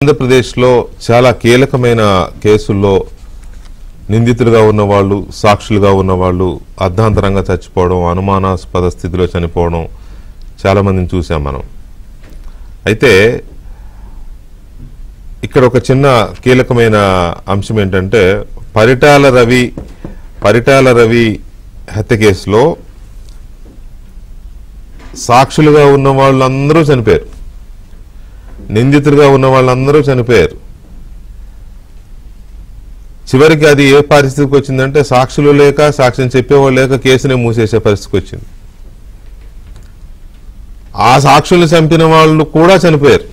ఆంధ్రప్రదేశ్లో చాలా కీలకమైన కేసుల్లో నిందితులుగా ఉన్నవాళ్ళు, సాక్షులుగా ఉన్నవాళ్ళు అర్ధాంతరంగా చచ్చిపోవడం, అనుమానాస్పద స్థితిలో చనిపోవడం చాలా మందిని చూసాం మనం. అయితే ఇక్కడ ఒక చిన్న కీలకమైన అంశం ఏంటంటే పరిటాల రవి హత్య కేసులో సాక్షులుగా ఉన్న వాళ్ళందరూ చనిపోయారు, నిందితులుగా ఉన్న వాళ్ళందరూ చనిపోయారు. చివరికి అది ఏ పరిస్థితికి వచ్చిందంటే సాక్షులు లేక, సాక్ష్యం చెప్పేవాళ్ళు లేక కేసునే మూసేసే పరిస్థితికి వచ్చింది. ఆ సాక్షులు చంపిన వాళ్ళు కూడా చనిపోయారు.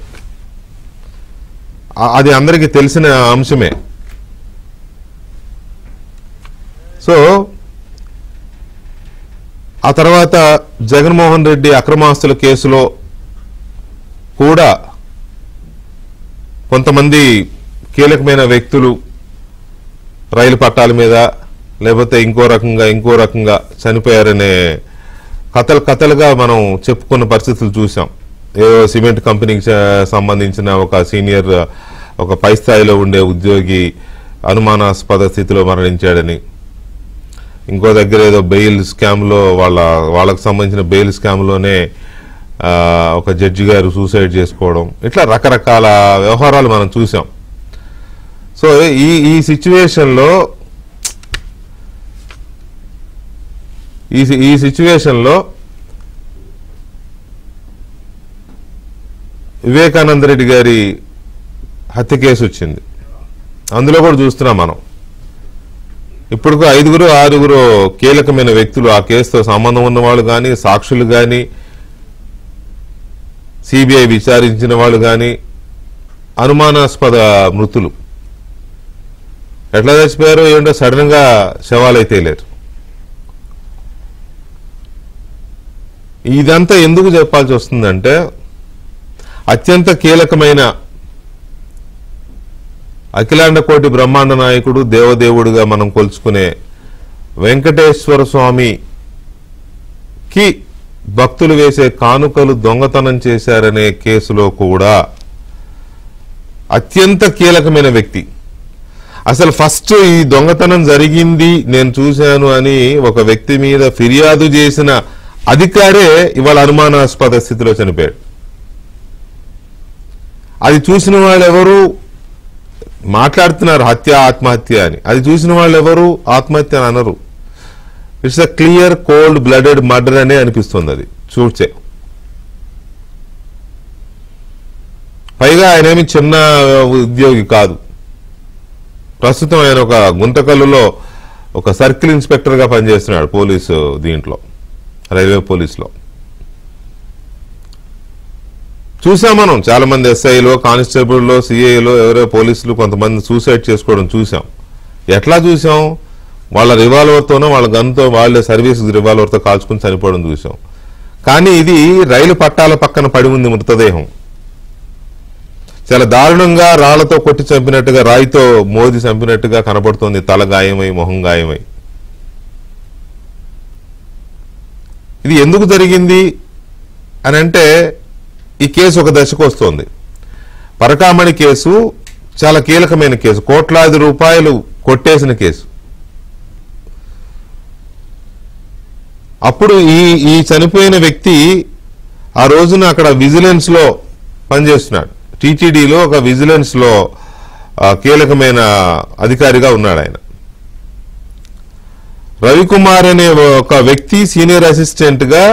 అది అందరికీ తెలిసిన అంశమే. సో ఆ తర్వాత జగన్మోహన్ రెడ్డి అక్రమాస్తుల కేసులో కూడా కొంతమంది కీలకమైన వ్యక్తులు రైలు పట్టాల మీద లేకపోతే ఇంకో రకంగా చనిపోయారనే కథలుగా మనం చెప్పుకున్న పరిస్థితులు చూసాం. ఏదో సిమెంట్ కంపెనీకి సంబంధించిన ఒక సీనియర్, ఒక పై స్థాయిలో ఉండే ఉద్యోగి అనుమానాస్పద స్థితిలో మరణించాడని, ఇంకో దగ్గర ఏదో బెయిల్ స్కామ్లో వాళ్ళకు సంబంధించిన బెయిల్ స్కామ్లోనే ఒక జడ్జి గారు సూసైడ్ చేసుకోవడం, ఇట్లా రకరకాల వ్యవహారాలు మనం చూసాం. సో ఈ సిచ్యువేషన్లో వివేకానంద రెడ్డి గారి హత్య కేసు వచ్చింది. అందులో కూడా చూస్తున్నాం మనం. ఇప్పుడు 5-6 కీలకమైన వ్యక్తులు, ఆ కేసుతో సంబంధం ఉన్నవాళ్ళు కానీ, సాక్షులు కానీ, సిబిఐ విచారించిన వాళ్ళు కానీ అనుమానాస్పద మృతులు. ఎట్లా చచ్చిపోయారో ఏంటో సడన్ గా శవాలైతే లేరు. ఇదంతా ఎందుకు చెప్పాల్సి వస్తుందంటే అత్యంత కీలకమైన అఖిలాండ కోటి బ్రహ్మాండ నాయకుడు, దేవదేవుడిగా మనం కొలుచుకునే వెంకటేశ్వర స్వామికి భక్తులు వేసే కానుకలు దొంగతనం చేశారనే కేసులో కూడా అత్యంత కీలకమైన వ్యక్తి, అసలు ఫస్ట్ ఈ దొంగతనం జరిగింది నేను చూశాను అని ఒక వ్యక్తి మీద ఫిర్యాదు చేసిన అధికారే ఇవాళ అనుమానాస్పద స్థితిలో చనిపోయాడు. అది చూసిన వాళ్ళు ఎవరు మాట్లాడుతున్నారు ఆత్మహత్య అని. అది చూసిన వాళ్ళు ఎవరు ఆత్మహత్య అని అనరు. It's a clear cold blooded murder అనే అనిపిస్తుంది అది చూడ్చే. పైగా ఆయన ఏమి చిన్న ఉద్యోగి కాదు. ప్రస్తుతం ఆయన ఒక గుంతకల్లులో ఒక సర్కిల్ ఇన్స్పెక్టర్ గా పనిచేస్తున్నాడు పోలీసు దీంట్లో, రైల్వే పోలీసులో. చూసాం మనం చాలా మంది ఎస్ఐలో, కానిస్టేబుల్లో, సిఐలో ఎవరో పోలీసులు కొంతమంది సూసైడ్ చేసుకోవడం చూసాం. ఎట్లా చూసాం? వాళ్ళ రివాల్వర్తోనో వాళ్ళ గన్తో వాళ్ళే సర్వీస్ రివాల్వర్తో కాల్చుకుని చనిపోవడం చూసాం. కానీ ఇది రైలు పట్టాల పక్కన పడి ఉంది మృతదేహం. చాలా దారుణంగా రాళ్లతో కొట్టి చంపినట్టుగా, రాయితో మోది చంపినట్టుగా కనబడుతోంది. తల గాయమై, మొహం గాయమై. ఇది ఎందుకు జరిగింది అని అంటే ఈ కేసు ఒక దశకు వస్తోంది. పరకామణి కేసు చాలా కీలకమైన కేసు, కోట్లాది రూపాయలు కొట్టేసిన కేసు. అప్పుడు ఈ చనిపోయిన వ్యక్తి ఆ రోజున అక్కడ విజిలెన్స్ లో పనిచేస్తున్నాడు. టీటీడీలో ఒక విజిలెన్స్ లో కీలకమైన అధికారిగా ఉన్నాడు ఆయన. రవికుమార్ అనే ఒక వ్యక్తి సీనియర్ అసిస్టెంట్ గా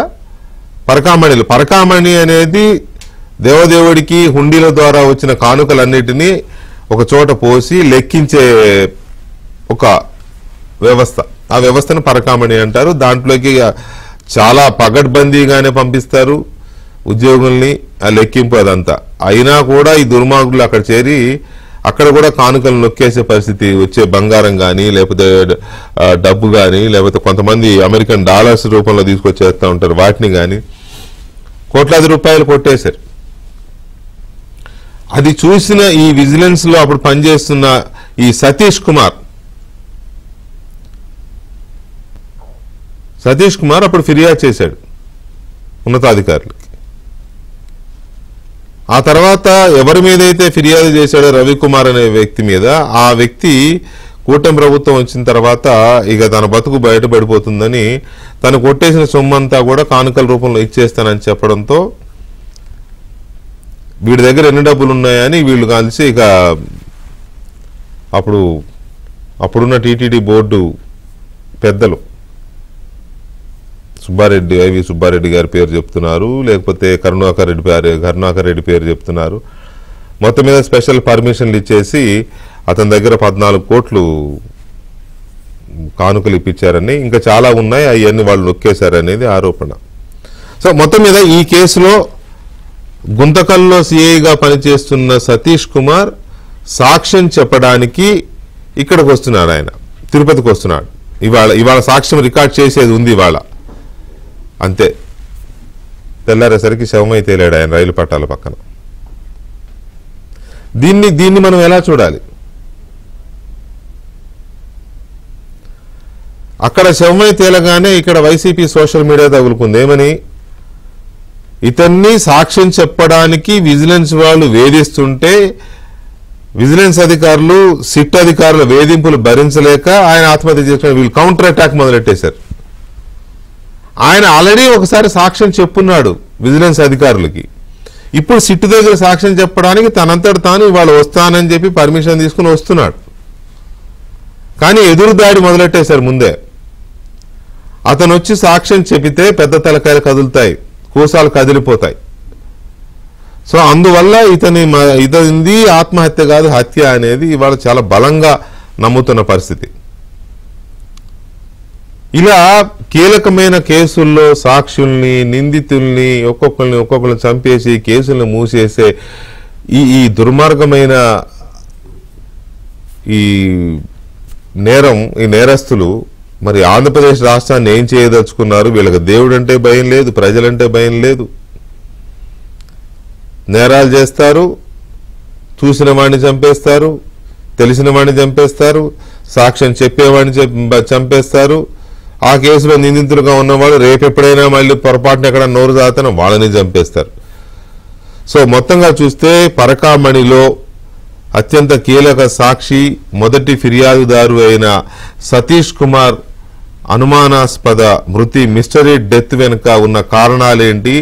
పరకామణి అనేది దేవదేవుడికి హుండీల ద్వారా వచ్చిన కానుకలన్నిటినీ ఒక చోట పోసి లెక్కించే ఒక వ్యవస్థ. ఆ వ్యవస్థను పరకామణి అంటారు. దాంట్లోకి చాలా పగడ్బందీగానే పంపిస్తారు ఉద్యోగుల్ని, ఆ లెక్కింపు అదంతా. అయినా కూడా ఈ దుర్మార్గులు అక్కడ చేరి అక్కడ కూడా కానుకలు నొక్కేసే పరిస్థితి, వచ్చే బంగారం కానీ, లేకపోతే డబ్బు కానీ, లేకపోతే కొంతమంది అమెరికన్ డాలర్స్ రూపంలో తీసుకొచ్చేస్తూ ఉంటారు, వాటిని కానీ కోట్లాది రూపాయలు కొట్టేశారు. అది చూసిన ఈ విజిలెన్స్ లో అప్పుడు పనిచేస్తున్న ఈ సతీష్ కుమార్ అప్పుడు ఫిర్యాదు చేశాడు ఉన్నతాధికారులకి. ఆ తర్వాత ఎవరి మీద అయితే ఫిర్యాదు చేశాడో రవికుమార్ అనే వ్యక్తి మీద, ఆ వ్యక్తి కూటమి ప్రభుత్వం వచ్చిన తర్వాత ఇక తన బతుకు బయటపడిపోతుందని తను కొట్టేసిన సొమ్మంతా కూడా కానుకల రూపంలో ఇచ్చేస్తానని చెప్పడంతో వీడి దగ్గర ఎన్ని డబ్బులు ఉన్నాయని వీళ్ళు కలిసి ఇక అప్పుడున్న టీటీడీ బోర్డు పెద్దలు ఐవి సుబ్బారెడ్డి గారి పేరు చెప్తున్నారు, లేకపోతే కరుణాకర్ రెడ్డి పేరు చెప్తున్నారు. మొత్తం మీద స్పెషల్ పర్మిషన్లు ఇచ్చేసి అతని దగ్గర 14 కోట్లు కానుకలు ఇప్పించారని, ఇంకా చాలా ఉన్నాయి, అవన్నీ వాళ్ళు నొక్కేశారనేది ఆరోపణ. సో మొత్తం మీద ఈ కేసులో గుంతకల్లో సిఐగా పనిచేస్తున్న సతీష్ కుమార్ సాక్ష్యం చెప్పడానికి ఇక్కడికి వస్తున్నాడు. ఆయన తిరుపతికి వస్తున్నాడు. ఇవాళ సాక్ష్యం రికార్డ్ చేసేది ఉంది ఇవాళ. అంతే, తెల్లారేసరికి శవమై తేలాడు ఆయన రైలు పట్టాల పక్కన. దీన్ని మనం ఎలా చూడాలి? అక్కడ శవమై తేలగానే ఇక్కడ వైసీపీ సోషల్ మీడియా తగులుకుంది. ఏమని? ఇతన్ని సాక్ష్యం చెప్పడానికి విజిలెన్స్ వాళ్ళు వేధిస్తుంటే విజిలెన్స్ అధికారులు, సిట్ అధికారుల వేధింపులు భరించలేక ఆయన ఆత్మహత్య చేసుకుని వీళ్ళు కౌంటర్ అటాక్ మొదలెట్టేశారు. ఆయన ఆల్రెడీ ఒకసారి సాక్ష్యం చెప్పున్నాడు విజిలెన్స్ అధికారులకి. ఇప్పుడు సిట్ దగ్గర సాక్ష్యం చెప్పడానికి తనంతట తాను ఇవాళ వస్తానని చెప్పి పర్మిషన్ తీసుకుని వస్తున్నాడు. కానీ ఎదురు దాడి మొదలెట్టేశారు ముందే. అతను వచ్చి సాక్ష్యం చెబితే పెద్ద తలకాయలు కదులుతాయి, కూసాలు కదిలిపోతాయి. సో అందువల్ల ఇతనిది ఆత్మహత్య కాదు, హత్య అనేది ఇవాళ చాలా బలంగా నమ్ముతున్న పరిస్థితి. ఇలా కీలకమైన కేసుల్లో సాక్షుల్ని, నిందితుల్ని ఒక్కొక్కరిని చంపేసి కేసుల్ని మూసేసే ఈ దుర్మార్గమైన ఈ నేరస్తులు మరి ఆంధ్రప్రదేశ్ రాష్ట్రాన్ని ఏం చేయదలుచుకున్నారు? వీళ్ళకి దేవుడంటే భయం లేదు, ప్రజలంటే భయం లేదు. నేరాలు చేస్తారు, చూసిన వాడిని చంపేస్తారు, తెలిసిన వాడిని చంపేస్తారు, సాక్ష్యం చెప్పేవాడిని చంపేస్తారు. ఆ కేసులో నిందితులుగా ఉన్నవాళ్ళు రేపెప్పుడైనా మళ్ళీ పొరపాటున ఎక్కడ నోరు దాతన వాళ్ళని చంపేస్తారు. సో మొత్తంగా చూస్తే పరకామణిలో అత్యంత కీలక సాక్షి, మొదటి ఫిర్యాదుదారు అయిన సతీష్ కుమార్ అనుమానాస్పద మృతి, మిస్టరీ డెత్ వెనుక ఉన్న కారణాలేంటి,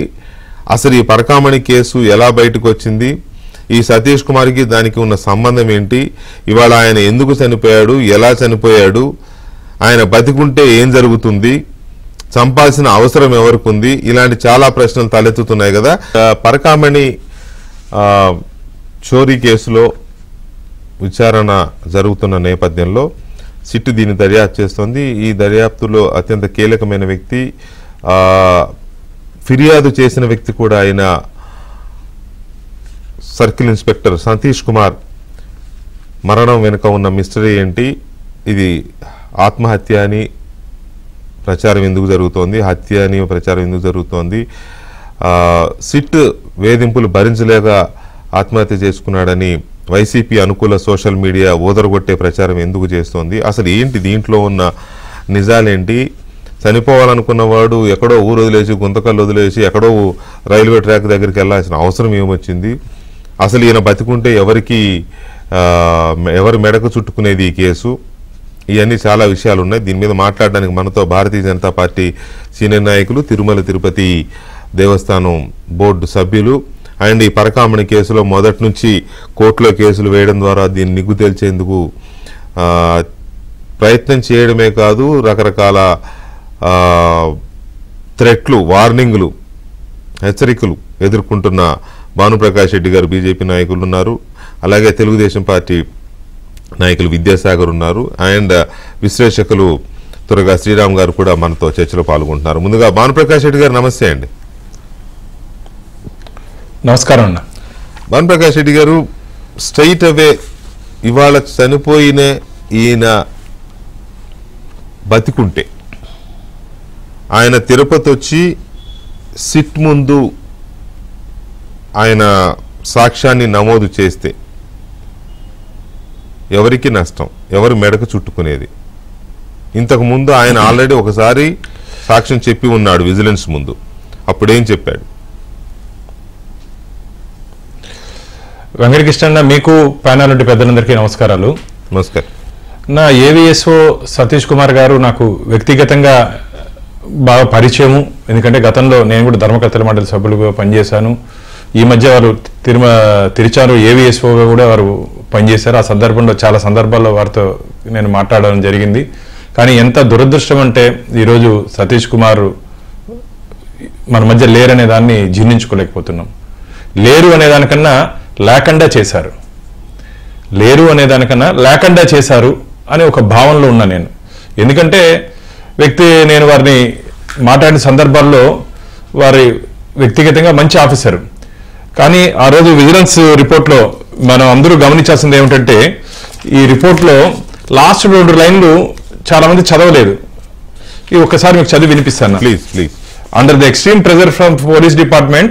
అసలు ఈ పరకామణి కేసు ఎలా బయటకు వచ్చింది, ఈ సతీష్ కుమార్కి దానికి ఉన్న సంబంధం ఏంటి, ఇవాళ ఆయన ఎందుకు చనిపోయాడు, ఎలా చనిపోయాడు, ఆయన బతికుంటే ఏం జరుగుతుంది, చంపాల్సిన అవసరం ఎవరికి ఉంది, ఇలాంటి చాలా ప్రశ్నలు తలెత్తుతున్నాయి కదా. పరకామణి చోరీ కేసులో విచారణ జరుగుతున్న నేపథ్యంలో సిట్ దీన్ని దర్యాప్తు చేస్తోంది. ఈ దర్యాప్తులో అత్యంత కీలకమైన వ్యక్తి, ఫిర్యాదు చేసిన వ్యక్తి కూడా అయిన సర్కిల్ ఇన్స్పెక్టర్ సతీష్ కుమార్ మరణం వెనుక ఉన్న మిస్టరీ ఏంటి, ఇది ఆత్మహత్య అని ప్రచారం ఎందుకు జరుగుతోంది, హత్య అని ప్రచారం ఎందుకు జరుగుతోంది, సిట్ వేధింపులు భరించలేక ఆత్మహత్య చేసుకున్నాడని వైసీపీ అనుకూల సోషల్ మీడియా ఊదరగొట్టే ప్రచారం ఎందుకు చేస్తోంది, అసలు ఏంటి దీంట్లో ఉన్న నిజాలేంటి, చనిపోవాలనుకున్న వాడు ఎక్కడో ఊరు వదిలేసి, గుంతకల్లు వదిలేసి ఎక్కడో రైల్వే ట్రాక్ దగ్గరికి వెళ్లాల్సిన అవసరం ఏమొచ్చింది, అసలు ఈయన బతికుంటే ఎవరి మెడకు చుట్టుకునేది ఈ కేసు, ఇవన్నీ చాలా విషయాలు ఉన్నాయి. దీని మీద మాట్లాడడానికి మనతో భారతీయ జనతా పార్టీ సీనియర్ నాయకులు, తిరుమల తిరుపతి దేవస్థానం బోర్డు సభ్యులు అండ్ ఈ పరకామణి కేసులో మొదటి నుంచి కోర్టులో కేసులు వేయడం ద్వారా దీన్ని నిగ్గు తేల్చేందుకు ప్రయత్నం చేయడమే కాదు, రకరకాల థ్రెట్లు, వార్నింగ్లు, హెచ్చరికలు ఎదుర్కొంటున్న భానుప్రకాష్ రెడ్డి గారు బీజేపీ నాయకులు ఉన్నారు. అలాగే తెలుగుదేశం పార్టీ నాయకులు విద్యాసాగర్ ఉన్నారు అండ్ విశ్లేషకులు త్వరగా శ్రీరామ్ గారు కూడా మనతో చర్చలో పాల్గొంటున్నారు. ముందుగా భానుప్రకాష్ రెడ్డి గారు నమస్తే అండి. నమస్కారం అన్న. భానుప్రకాష్ రెడ్డి గారు, స్ట్రైట్ అవే ఇవాళ చనిపోయిన ఈయన బతికుంటే ఆయన తిరుపతి వచ్చి సిట్ ముందు ఆయన సాక్ష్యాన్ని నమోదు చేస్తే ఎవరికి నష్టం, ఎవరు మెడకు చుట్టుకునేది? ఇంతకుముందు ఆయన ఆల్రెడీ ఒకసారి సాక్ష్యం చెప్పి ఉన్నాడు విజిలెన్స్ ముందు, అప్పుడేం చెప్పాడు? వెంకటకృష్ణ, మీకు ప్యానల్ నుండి పెద్దలందరికీ నమస్కారాలు. నమస్కారం. నా ఏవిఎస్ఓ సతీష్ కుమార్ గారు నాకు వ్యక్తిగతంగా బాగా పరిచయము. ఎందుకంటే గతంలో నేను కూడా ధర్మకర్తల మండలి సభ్యులుగా పనిచేశాను. ఈ మధ్య వారు తిరుచారు ఏవిఎస్ఓగా కూడా వారు పనిచేశారు. ఆ సందర్భంలో చాలా సందర్భాల్లో వారితో నేను మాట్లాడడం జరిగింది. కానీ ఎంత దురదృష్టం అంటే ఈరోజు సతీష్ కుమార్ మన మధ్య లేరనే దాన్ని జీర్ణించుకోలేకపోతున్నాం. లేరు అనేదానికన్నా లేకుండా చేశారు, లేరు అనేదానికన్నా లేకుండా చేశారు అనే ఒక భావనలో ఉన్నా నేను. ఎందుకంటే నేను వారిని మాట్లాడిన సందర్భాల్లో వారి వ్యక్తిగతంగా మంచి ఆఫీసరు. కానీ ఆ రోజు విజిలెన్స్ రిపోర్ట్లో మనం అందరూ గమనించాల్సింది ఏమిటంటే, ఈ రిపోర్ట్లో లాస్ట్ 2 లైన్లు చాలా మంది చదవలేదు. ఈ ఒక్కసారి మీకు చదివి వినిపిస్తాను. Please please. Under the extreme pressure from police department,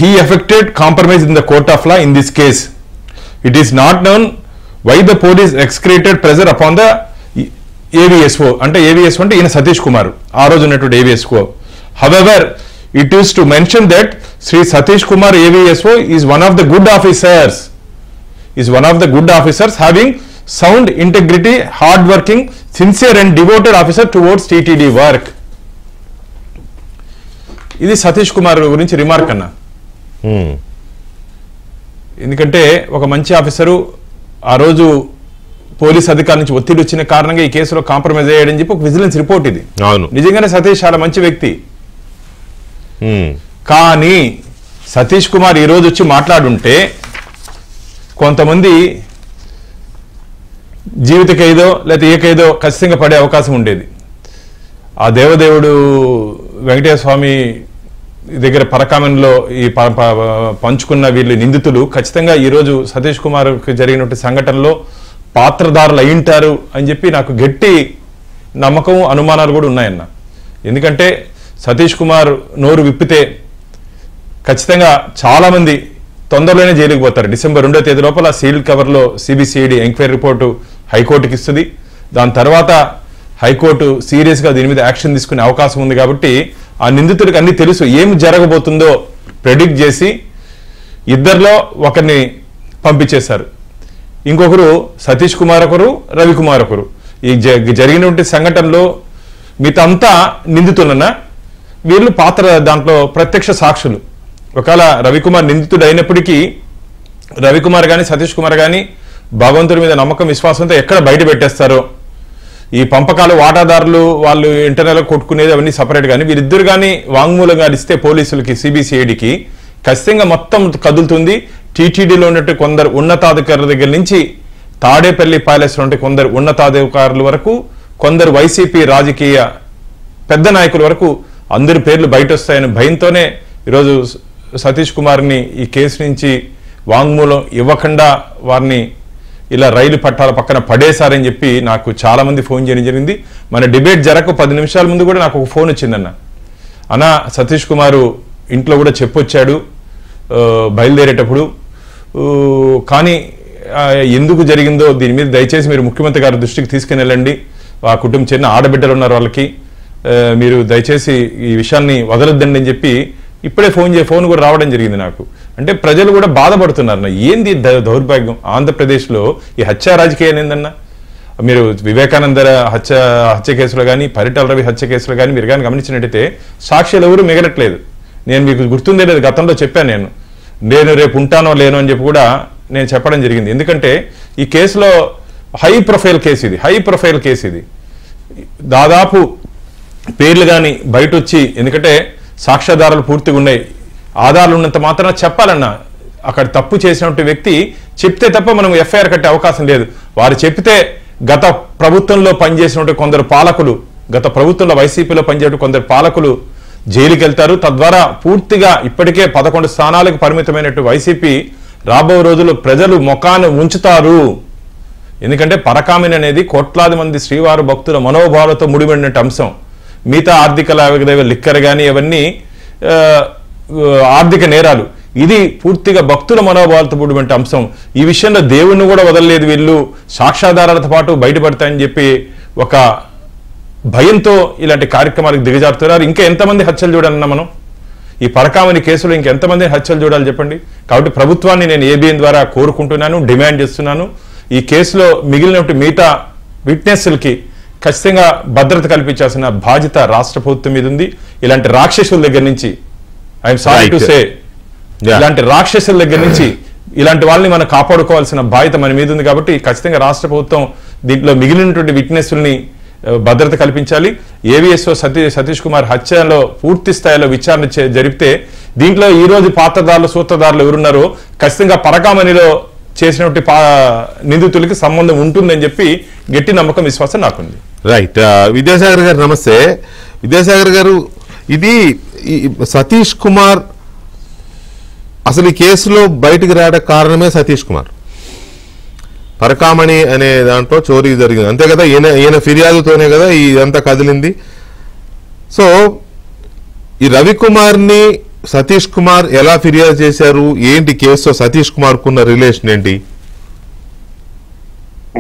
he affected compromise in the court of law in this case. It is not known why the police excreted pressure upon the AVSO. అంటే AVSO అంటే ఈయన సతీష్ కుమార్, ఆ రోజు ఉన్నటువంటి AVSO. However, it is to mention that Sri Satish Kumar AVSO is one of the good officers, having sound integrity, hard working, sincere and devoted officer towards TTD work. ఇది సతీష్ కుమార్ గురించి remark అన్న. ఎందుకంటే ఒక మంచి ఆఫీసరు ఆ రోజు police అధికారుల నుంచి ఒత్తిడి వచ్చిన కారణంగా ఈ కేసులో కాంప్రమైజ్ అయ్యాడని చెప్పి ఒక విజిలెన్స్ రిపోర్ట్ ఇది. నిజంగానే సతీష్ చాలా మంచి వ్యక్తి. కానీ సతీష్ కుమార్ ఈ రోజు వచ్చి మాట్లాడుంటే కొంతమంది జీవిత ఖైదో లేకపోతే ఏ ఖైదో ఖచ్చితంగా పడే అవకాశం ఉండేది. ఆ దేవదేవుడు వెంకటేశ్వర స్వామి దగ్గర పరకామన్లో ఈ పంచుకున్న వీళ్ళు నిందితులు ఖచ్చితంగా ఈరోజు సతీష్ కుమార్కి జరిగినటువంటి సంఘటనలో పాత్రధారులు అయింటారు అని చెప్పి నాకు గట్టి నమ్మకం, అనుమానాలు కూడా ఉన్నాయన్న. ఎందుకంటే సతీష్ కుమార్ నోరు విప్పితే ఖచ్చితంగా చాలామంది తొందరలోనే జైలుకి పోతారు. డిసెంబర్ 2వ తేదీ లోపల సీల్డ్ కవర్లో సిబిసిఐడి ఎంక్వైరీ రిపోర్టు హైకోర్టుకి ఇస్తుంది. దాని తర్వాత హైకోర్టు సీరియస్గా దీని మీద యాక్షన్ తీసుకునే అవకాశం ఉంది. కాబట్టి ఆ నిందితుడికి అన్ని తెలుసు, ఏం జరగబోతుందో ప్రెడిక్ట్ చేసి ఇద్దరిలో ఒకరిని పంపించేశారు. ఇంకొకరు సతీష్ కుమార్ ఒకరు, రవికుమార్ ఒకరు. ఈ జరిగినటువంటి సంఘటనలో మిగతా నిందితులన్నా వీళ్ళు దాంట్లో ప్రత్యక్ష సాక్షులు. ఒకవేళ రవికుమార్ నిందితుడు అయినప్పటికీ రవికుమార్ కానీ సతీష్ కుమార్ కానీ భగవంతుడి మీద నమ్మకం, విశ్వాసంతో ఎక్కడ బయట పెట్టేస్తారో, ఈ పంపకాలు వాటాదారులు వాళ్ళు ఇంటర్నల్ కొట్టుకునేది అవన్నీ సపరేట్. కానీ వీరిద్దరు కానీ వాంగ్మూలంగా ఇస్తే పోలీసులకి, సిబిసిఐడికి ఖచ్చితంగా మొత్తం కదులుతుంది. టీటీడీలో ఉన్నట్టు కొందరు ఉన్నతాధికారుల దగ్గర నుంచి తాడేపల్లి ప్యాలెస్లో ఉంటే కొందరు ఉన్నతాధికారుల వరకు, కొందరు వైసీపీ రాజకీయ పెద్ద నాయకుల వరకు అందరి పేర్లు బయట వస్తాయని భయంతోనే ఈరోజు సతీష్ కుమార్ని ఈ కేసు నుంచి వాంగ్మూలం ఇవ్వకుండా వారిని ఇలా రైలు పట్టాల పక్కన పడేశారని చెప్పి నాకు చాలా మంది ఫోన్ చేయడం జరిగింది. మన డిబేట్ జరగక 10 నిమిషాల ముందు కూడా నాకు ఒక ఫోన్ వచ్చిందన్న. అన్న, సతీష్ కుమారు ఇంట్లో కూడా చెప్పొచ్చాడు బయలుదేరేటప్పుడు, కానీ ఎందుకు జరిగిందో దీని మీద దయచేసి మీరు ముఖ్యమంత్రి గారి దృష్టికి తీసుకుని వెళ్ళండి. ఆ కుటుంబం చిన్న ఆడబిడ్డలు ఉన్నారు, వాళ్ళకి మీరు దయచేసి ఈ విషయాన్ని వదలొద్దండి అని చెప్పి ఇప్పుడే ఫోన్ కూడా రావడం జరిగింది నాకు. అంటే ప్రజలు కూడా బాధపడుతున్నారు. ఏంది దౌర్భాగ్యం ఆంధ్రప్రదేశ్లో ఈ హత్య రాజకీయం ఏందన్నా? మీరు వివేకానంద హత్య కేసులో కానీ, పరిటాల రవి హత్య కేసులో కానీ మీరు కానీ గమనించినట్టయితే సాక్ష్యాలు ఎవరు మిగలట్లేదు. నేను మీకు గుర్తుందే లేదు, గతంలో చెప్పాను నేను రేపు ఉంటానో లేనో అని చెప్పి కూడా నేను చెప్పడం జరిగింది. ఎందుకంటే ఈ కేసులో హై ప్రొఫైల్ కేసు ఇది. దాదాపు పేర్లు కానీ బయట వచ్చి, ఎందుకంటే సాక్ష్యాధారాలు పూర్తిగా ఉన్నాయి, ఆధారాలు ఉన్నంత మాత్రాన చెప్పాలన్నా. అక్కడ తప్పు చేసినటువంటి వ్యక్తి చెప్తే తప్ప మనం ఎఫ్ఐఆర్ కట్టే అవకాశం లేదు. వారు చెప్తే గత ప్రభుత్వంలో పనిచేసినటువంటి కొందరు పాలకులు, గత ప్రభుత్వంలో వైసీపీలో పనిచేసే కొందరు పాలకులు జైలుకి వెళ్తారు. తద్వారా పూర్తిగా ఇప్పటికే 11 స్థానాలకు పరిమితమైనట్టు వైసీపీ రాబో రోజుల్లో ప్రజలు మొఖాన్ని ఉంచుతారు. ఎందుకంటే పరకామిని అనేది కోట్లాది మంది శ్రీవారు భక్తుల మనోభావాలతో ముడిపడినట్టు అంశం. మిగతా ఆర్థిక లావాదేవీలు, లిక్కర్ కానీ అవన్నీ ఆర్థిక నేరాలు. ఇది పూర్తిగా భక్తుల మనోభావాలతో కూడిన అంశం. ఈ విషయంలో దేవుణ్ణి కూడా వదలలేదు వీళ్ళు, సాక్ష్యాధారాలతో పాటు బయటపడతాయని చెప్పి ఒక భయంతో ఇలాంటి కార్యక్రమాలకు దిగజారుతున్నారు. ఇంకా ఎంతమంది హత్యలు చూడన్నా మనం ఈ పరకామణి కేసులో ఇంకెంతమంది హత్యలు చూడాలి చెప్పండి. కాబట్టి ప్రభుత్వాన్ని నేను ఏబిఎన్ ద్వారా కోరుకుంటున్నాను, డిమాండ్ చేస్తున్నాను. ఈ కేసులో మిగిలిన మిగతా విట్నెస్లకి ఖచ్చితంగా భద్రత కల్పించాల్సిన బాధ్యత రాష్ట్ర ప్రభుత్వం మీద ఉంది. ఇలాంటి రాక్షసుల దగ్గర నుంచి, ఐఎమ్ సారీ టు సే, ఇలాంటి రాక్షసుల దగ్గర నుంచి ఇలాంటి వాళ్ళని మనం కాపాడుకోవాల్సిన బాధ్యత మన మీద ఉంది. కాబట్టి ఖచ్చితంగా రాష్ట్ర ప్రభుత్వం దీంట్లో మిగిలినటువంటి విట్నెస్లని భద్రత కల్పించాలి. ఏవిఎస్ఓ సతీష్ కుమార్ హత్యలో పూర్తి స్థాయిలో విచారణ జరిపితే దీంట్లో ఈ రోజు పాత్రదారులు సూత్రధారులు ఎవరున్నారో ఖచ్చితంగా పరకామణిలో చేసినటువంటి నిందితులకి సంబంధం ఉంటుందని చెప్పి గట్టి నమ్మకం, విశ్వాసం నాకుంది. రైట్. విద్యాసాగర్ గారు నమస్తే. విద్యాసాగర్ గారు, ఇది సతీష్ కుమార్ అసలు ఈ కేసులో బయటికి రావడానికి కారణమే సతీష్ కుమార్. పరకామణి అనే దాంట్లో చోరీ జరిగింది అంతే కదా, ఈయన ఫిర్యాదుతోనే కదా ఇదంతా కదిలింది. సో ఈ రవికుమార్ని సతీష్ కుమార్ ఎలా ఫిర్యాదు చేశారు, ఏంటి కేసుతో సతీష్ కుమార్ కున్న రిలేషన్ ఏంటి?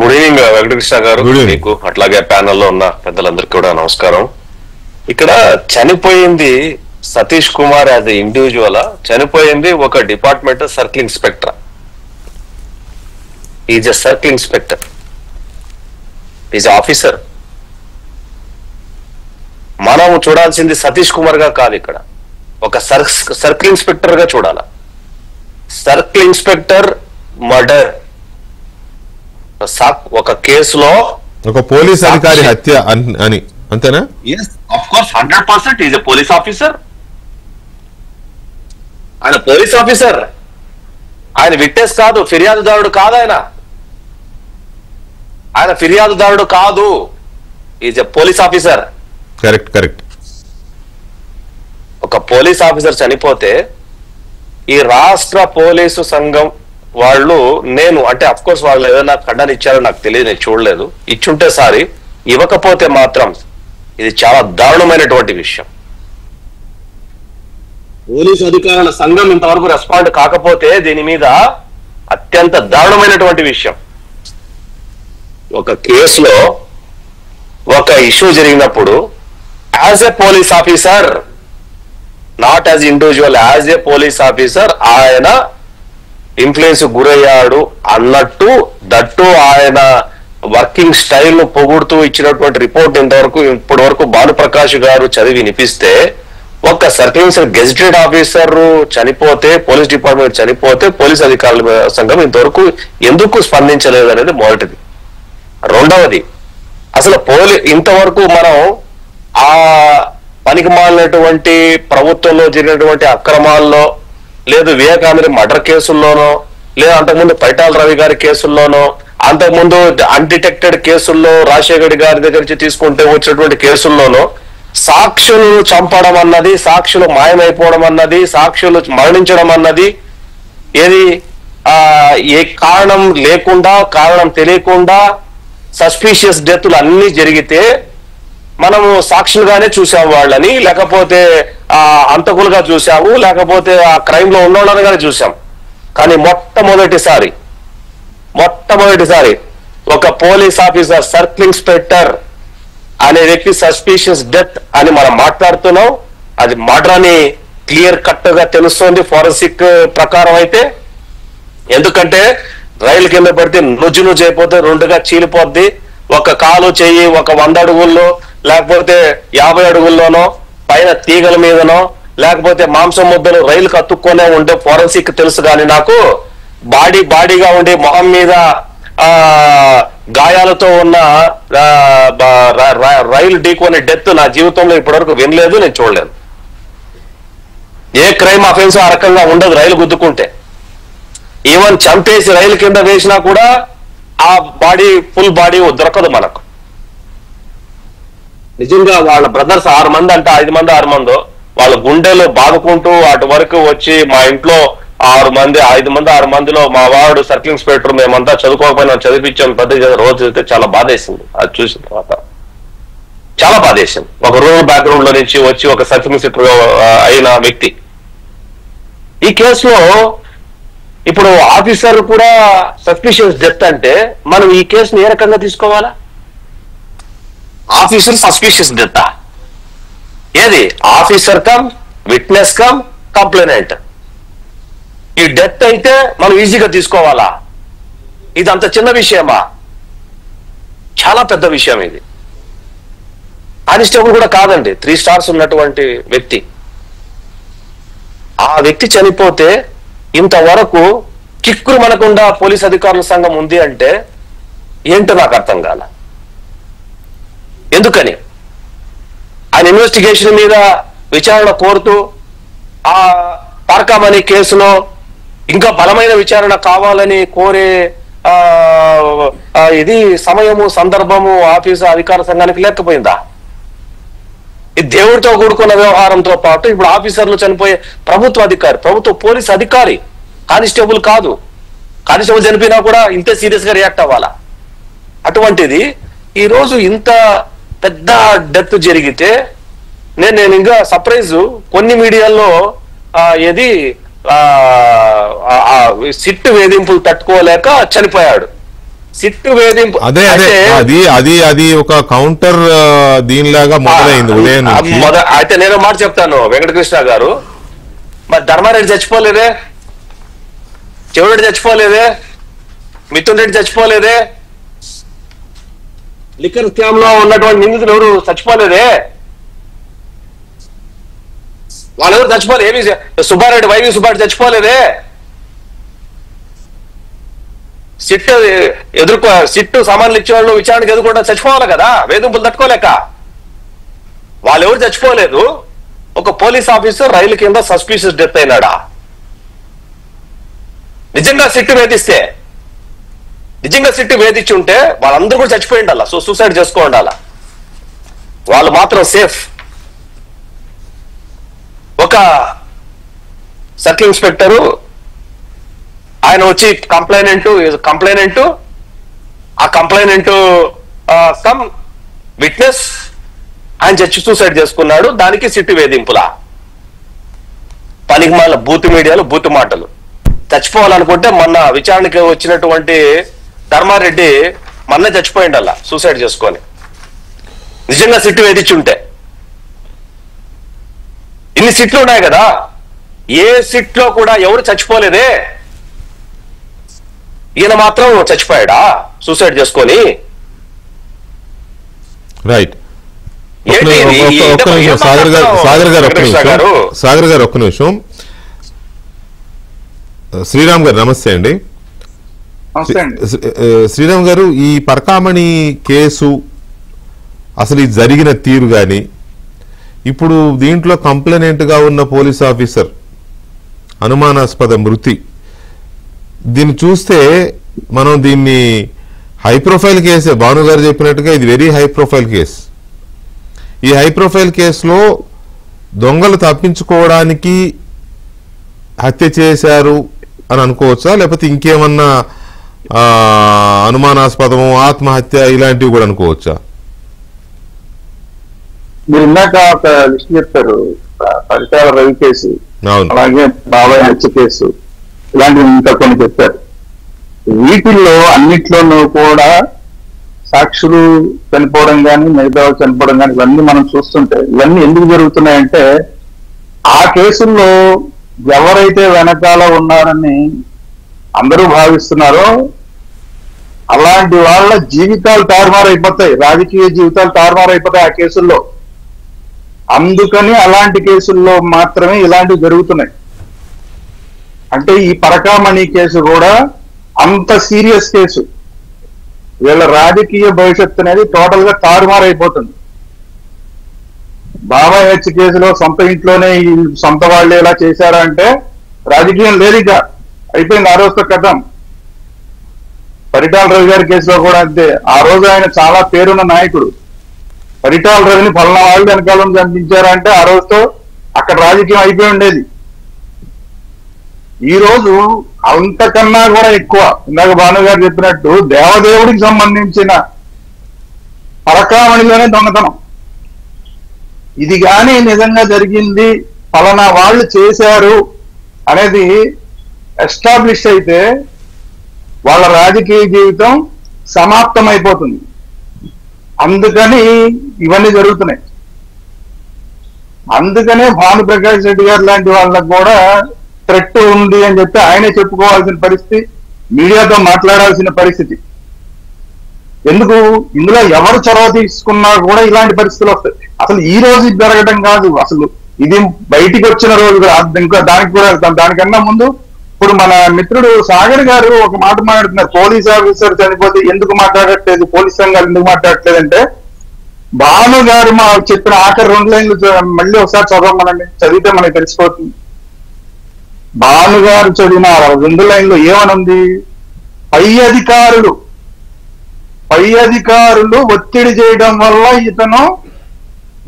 గుడ్ ఈవినింగ్ వెంకటకృష్ణ గారు, మీకు అట్లాగే ప్యానెల్లో ఉన్న పెద్దలందరికీ కూడా నమస్కారం. ఇక్కడ చనిపోయింది Satish Kumar as a individual, చనిపోయింది ఒక department circle inspector. Is a circle inspector, is officer. మనం చూడాల్సింది సతీష్ కుమార్ గా కాదు, ఇక్కడ ఒక సర్కిల్ ఇన్స్పెక్టర్ గా చూడాల. సర్కిల్ ఇన్స్పెక్టర్ మర్డర్ ఒక కేసులో ఒక పోలీస్ అధికారి హత్య అని అంతేనా? yes of course 100% is a police officer. ఆయన పోలీస్ ఆఫీసర్, ఆయన విట్నెస్ కాదు, ఫిర్యాదుదారుడు కాదు. ఆయన ఫిర్యాదుదారుడు కాదు, is a police officer. Correct correct. ఒక పోలీస్ ఆఫీసర్ చనిపోతే ఈ రాష్ట్ర పోలీసు సంఘం వాళ్ళు, నేను అంటే అఫ్ కోర్స్ వాళ్ళు ఏదైనా ఖండన ఇచ్చారో నాకు తెలియదు, నేను చూడలేదు. ఇచ్చుంటే సారీ, ఇవ్వకపోతే మాత్రం ఇది చాలా దారుణమైనటువంటి విషయం. పోలీసు అధికారుల సంఘం ఇంతవరకు రెస్పాండ్ కాకపోతే దీని మీద అత్యంత దారుణమైనటువంటి విషయం. ఒక కేసులో ఒక ఇష్యూ జరిగినప్పుడు as a police officer, not as individual, as a police officer ఆయన ఇన్ఫ్లుయెన్స్ గురయ్యాడు అన్నట్టు, దట్టు ఆయన వర్కింగ్ స్టైల్ ను పొగుడుతూ ఇచ్చినటువంటి రిపోర్ట్ ఇప్పటి వరకు భానుప్రకాష్ గారు చదివి వినిపిస్తే, ఒక సర్కిల్ గెజిటెడ్ ఆఫీసర్ చనిపోతే, పోలీస్ డిపార్ట్మెంట్ చనిపోతే పోలీస్ అధికారుల సంఘం ఇంతవరకు ఎందుకు స్పందించలేదు అనేది మొదటిది. రెండవది, అసలు ఇంతవరకు మనం ఆ పనికి మాలినటువంటి ప్రభుత్వంలో జరిగినటువంటి అక్రమాల్లో, లేదు వివేకానంద మర్డర్ కేసుల్లోనో, లేదా అంతకుముందు పైటాల రవి గారి కేసుల్లోనో, అంతకుముందు అన్డిటెక్టెడ్ కేసుల్లో రాజశేఖర్ గారి దగ్గర నుంచి తీసుకుంటే వచ్చినటువంటి కేసుల్లోనో సాక్షులు చంపడం అన్నది, సాక్షులు మాయమైపోవడం అన్నది, సాక్షులు మరణించడం అన్నది ఏది ఏ కారణం లేకుండా, కారణం తెలియకుండా సస్పీషియస్ డెత్లు అన్ని జరిగితే మనము సాక్షులుగానే చూసాం వాళ్ళని, లేకపోతే అంతకులుగా చూసాము, లేకపోతే ఆ క్రైమ్ లో ఉన్నోళ్ళని చూసాం. కానీ మొట్టమొదటిసారి ఒక పోలీస్ ఆఫీసర్, సర్కిల్ ఇన్స్పెక్టర్ అనే వ్యక్తి సస్పీషియస్ డెత్ అని మనం మాట్లాడుతున్నాం. అది మర్డర్ అని క్లియర్ కట్ గా తెలుస్తోంది ఫోరెన్సిక్ ప్రకారం అయితే. ఎందుకంటే రైలు కింద పడితే నుజ్జు అయిపోతే రెండుగా చీలిపోద్ది. ఒక కాలు చెయ్యి ఒక 100 అడుగుల్లో, లేకపోతే 50 అడుగుల్లోనో, పైన తీగల మీదనో, లేకపోతే మాంసం ముద్దలు రైలుకు అతుక్కొనే ఉండే ఫోరెన్సిక్ తెలుసు. కానీ నాకు బాడీగా ఉండి మొహం మీద గాయాలతో ఉన్న రైలు ఢీకొనే డెత్ నా జీవితంలో ఇప్పటివరకు వినలేదు, నేను చూడలేదు. ఏ క్రైమ్ అఫెన్స్ ఆ రకంగా ఉండదు రైలు గుద్దుకుంటే. ఈవెన్ చంపేసి రైలు కింద వేసినా కూడా ఆ ఫుల్ బాడీ దొరకదు మనకు. నిజంగా వాళ్ళ బ్రదర్స్ 6 మంది అంటే 5 మంది 6 మందో వాళ్ళ గుండెలు బాదుకుంటూ అటు వరకు వచ్చి, మా ఇంట్లో 5 మందిలో మా వాడు సర్కిల్ ఇన్స్పెక్టర్, మేమంతా చదువుకోకపోయినా చదివించాం, పెద్ద రోజు అయితే చాలా బాధేసింది. అది చూసిన తర్వాత చాలా బాధేసింది. ఒక రూరల్ బ్యాక్గ్రౌండ్ లో నుంచి వచ్చి ఒక సర్కిల్ ఇన్స్పెక్టర్ అయిన వ్యక్తి. ఈ కేసులో ఇప్పుడు ఆఫీసర్ కూడా సస్పిషియస్ డెత్ అంటే మనం ఈ కేసును ఏ రకంగా తీసుకోవాలా? ఆఫీసర్ సస్పిషియస్ డెత్ ఏది? Officer come, witness come, complainant. ఈ డెత్ అయితే మనం ఈజీగా తీసుకోవాలా? ఇది అంత చిన్న విషయమా? చాలా పెద్ద విషయం ఇది. కానిస్టేబుల్ కూడా కాదండి, 3 స్టార్స్ ఉన్నటువంటి వ్యక్తి. ఆ వ్యక్తి చనిపోతే ఇంతవరకు కిక్కురు మనకుండా పోలీస్ అధికారుల సంఘం ఉంది అంటే ఏంటో నాకు అర్థం కాల. ఎందుకని ఆయన ఇన్వెస్టిగేషన్ మీద విచారణ కోరుతూ ఆ పరకామణి కేసులో ఇంకా బలమైన విచారణ కావాలని కోరే ఇది సమయము సందర్భము ఆఫీసు అధికార సంఘానికి లేకపోయిందా? ఈ దేవుడితో కూడుకున్న వ్యవహారంతో పాటు ఇప్పుడు ఆఫీసర్లు చనిపోయే ప్రభుత్వ అధికారి, ప్రభుత్వ పోలీస్ అధికారి, కానిస్టేబుల్ కాదు. కానిస్టేబుల్ చనిపోయినా కూడా ఇంతే సీరియస్ గా రియాక్ట్ అవ్వాలా? అటువంటిది ఈ రోజు ఇంత పెద్ద డెత్ జరిగితే నేను ఇంకా సర్ప్రైజ్, కొన్ని మీడియాల్లో ఏది సిట్ వేధింపులు తట్టుకోలేక చనిపోయాడు. సిట్ వేధింపు అదే అది ఒక కౌంటర్ దీనిలాగా మొదలైంది ఉదయం. అయితే నేను మాట చెప్తాను వెంకటకృష్ణ గారు, మరి ధర్మారెడ్డి చచ్చిపోలేదే, చెవిరెడ్డి చచ్చిపోలేదే, మిథున్ రెడ్డి చచ్చిపోలేదే, లిక్కర్ స్కామ్ లో ఉన్నటువంటి నిందితులు ఎవరు చచ్చిపోలేదే, వాళ్ళెవరు చచ్చిపోలేదు. ఏమి సుబ్బారెడ్డి, వైవి సుబ్బారెడ్డి చచ్చిపోలేదే, సిట్టు సామాన్లు ఇచ్చేవాళ్ళు విచారణకు ఎదుర్కొంటా చచ్చిపోవాలి కదా, వేధింపులు తట్టుకోలేక. వాళ్ళెవరు చచ్చిపోలేదు. ఒక పోలీస్ ఆఫీసర్ రైలు కింద సస్పీషియస్ డెత్ అయినాడా? నిజంగా సిట్టు వేధిస్తే, నిజంగా సిట్టు వేధించి ఉంటే వాళ్ళందరూ కూడా చచ్చిపోయి ఉండాలా, సూసైడ్ చేసుకో ఉండాలా. వాళ్ళు మాత్రం సేఫ్. ఒక సర్కిల్ ఇన్స్పెక్టరు ఆయన వచ్చి కంప్లైనెంట్ ఆ కంప్లైనెంట్ కమ్ విట్నెస్ ఆయన చచ్చి సూసైడ్ చేసుకున్నాడు. దానికి సిట్టు వేధింపులా? పనికి మాల బూతు మీడియాలు, బూతు మాటలు. చచ్చిపోవాలనుకుంటే మొన్న విచారణకి వచ్చినటువంటి ధర్మారెడ్డి మొన్న చచ్చిపోయిండల్లా సూసైడ్ చేసుకొని, నిజంగా సిట్టు వేధించి ఉంటే. ఇన్ని సిట్లు ఉన్నాయి కదా, ఏ సిట్ లో కూడా ఎవరు చచ్చిపోలేదే, ఈయన మాత్రం చచ్చిపోయాడా సూసైడ్ చేసుకొని? రైట్. సాగర్ గారు ఒక్క నిమిషం. శ్రీరామ్ గారు నమస్తే అండి. శ్రీరామ్ గారు, ఈ పరకామణి కేసు అసలు ఇది జరిగిన తీరు గాని, ఇప్పుడు దీంట్లో కంప్లైనెంట్ గా ఉన్న పోలీస్ ఆఫీసర్ అనుమానాస్పద మృతి, దీన్ని చూస్తే మనం దీన్ని హై ప్రొఫైల్ కేసే. భాను గారు చెప్పినట్టుగా ఇది వెరీ హై ప్రొఫైల్ కేసు. ఈ హై ప్రొఫైల్ కేసులో దొంగలు తప్పించుకోవడానికి హత్య చేశారు అని అనుకోవచ్చా, లేకపోతే ఇంకేమన్నా అనుమానాస్పదము, ఆత్మహత్య ఇలాంటివి కూడా అనుకోవచ్చా? మీరు ఇందాక ఒక లిస్ట్ చెప్పారు, పరిటాల రవి కేసు, అలాగే బాబాయ్ హత్య కేసు, ఇలాంటివి ఇంకా కొన్ని చెప్పారు. వీటిల్లో అన్నిట్లోనూ కూడా సాక్షులు చనిపోవడం కానీ, మిగతా చనిపోవడం కానీ, ఇవన్నీ మనం చూస్తుంటే ఇవన్నీ ఎందుకు జరుగుతున్నాయంటే, ఆ కేసుల్లో ఎవరైతే వెనకాల ఉన్నారని అందరూ భావిస్తున్నారో అలాంటి వాళ్ళ జీవితాలు తారుమారైపోతాయి, రాజకీయ జీవితాలు తారుమారైపోతాయి ఆ కేసుల్లో. అందుకని అలాంటి కేసుల్లో మాత్రమే ఇలాంటివి జరుగుతున్నాయి. అంటే ఈ పరకామణి కేసు కూడా అంత సీరియస్ కేసు. వీళ్ళ రాజకీయ భవిష్యత్తు అనేది టోటల్ గా తారుమారైపోతుంది. బాబాయ్ హత్య కేసులో సొంత ఇంట్లోనే ఈ సొంత వాళ్ళు ఎలా చేశారా అంటే రాజకీయం లేదిక, అయిపోయింది ఆ రోజుతో కథం. పరిటాల రవి గారి కేసులో కూడా అంతే. ఆ రోజు ఆయన చాలా పేరున్న నాయకుడు. పరిటాల రవిని ఫలానా వాళ్ళు వెనకాలను కనిపించారంటే ఆ రోజుతో అక్కడ రాజకీయం అయిపోయి ఉండేది. ఈ రోజు అంతకన్నా కూడా ఎక్కువ, ఇందాక భాను గారు చెప్పినట్టు దేవదేవుడికి సంబంధించిన పరకామణిలోనే దొంగతనం. ఇది కానీ నిజంగా జరిగింది, ఫలానా వాళ్ళు చేశారు అనేది ఎస్టాబ్లిష్ అయితే వాళ్ళ రాజకీయ జీవితం సమాప్తం అయిపోతుంది. అందుకని ఇవన్నీ జరుగుతున్నాయి. అందుకనే భానుప్రకాష్ రెడ్డి గారు లాంటి వాళ్ళకు కూడా థ్రెట్ ఉంది అని చెప్పి ఆయనే చెప్పుకోవాల్సిన పరిస్థితి, మీడియాతో మాట్లాడాల్సిన పరిస్థితి. ఎందుకు ఇందులో ఎవరు చొరవ తీసుకున్నా కూడా ఇలాంటి పరిస్థితులు వస్తాయి. అసలు ఈ రోజు ఇది జరగడం కాదు, అసలు ఇది బయటికి వచ్చిన రోజు. ఇంకా దానికి కూడా దానికన్నా ముందు ఇప్పుడు మన మిత్రుడు సాగర్ గారు ఒక మాట మాట్లాడుతున్నారు, పోలీస్ ఆఫీసర్ చనిపోతే ఎందుకు మాట్లాడట్లేదు, పోలీస్ సంఘాలు ఎందుకు మాట్లాడట్లేదంటే, భాను గారు మా చెప్పిన ఆఖరి 2 లైన్లు మళ్ళీ ఒకసారి చదవమనండి, చదివితే మనకి తెలిసిపోతుంది. భాను గారు చదివిన 2 లైన్లు ఏమనుంది, పై అధికారులు ఒత్తిడి చేయడం వల్ల ఇతను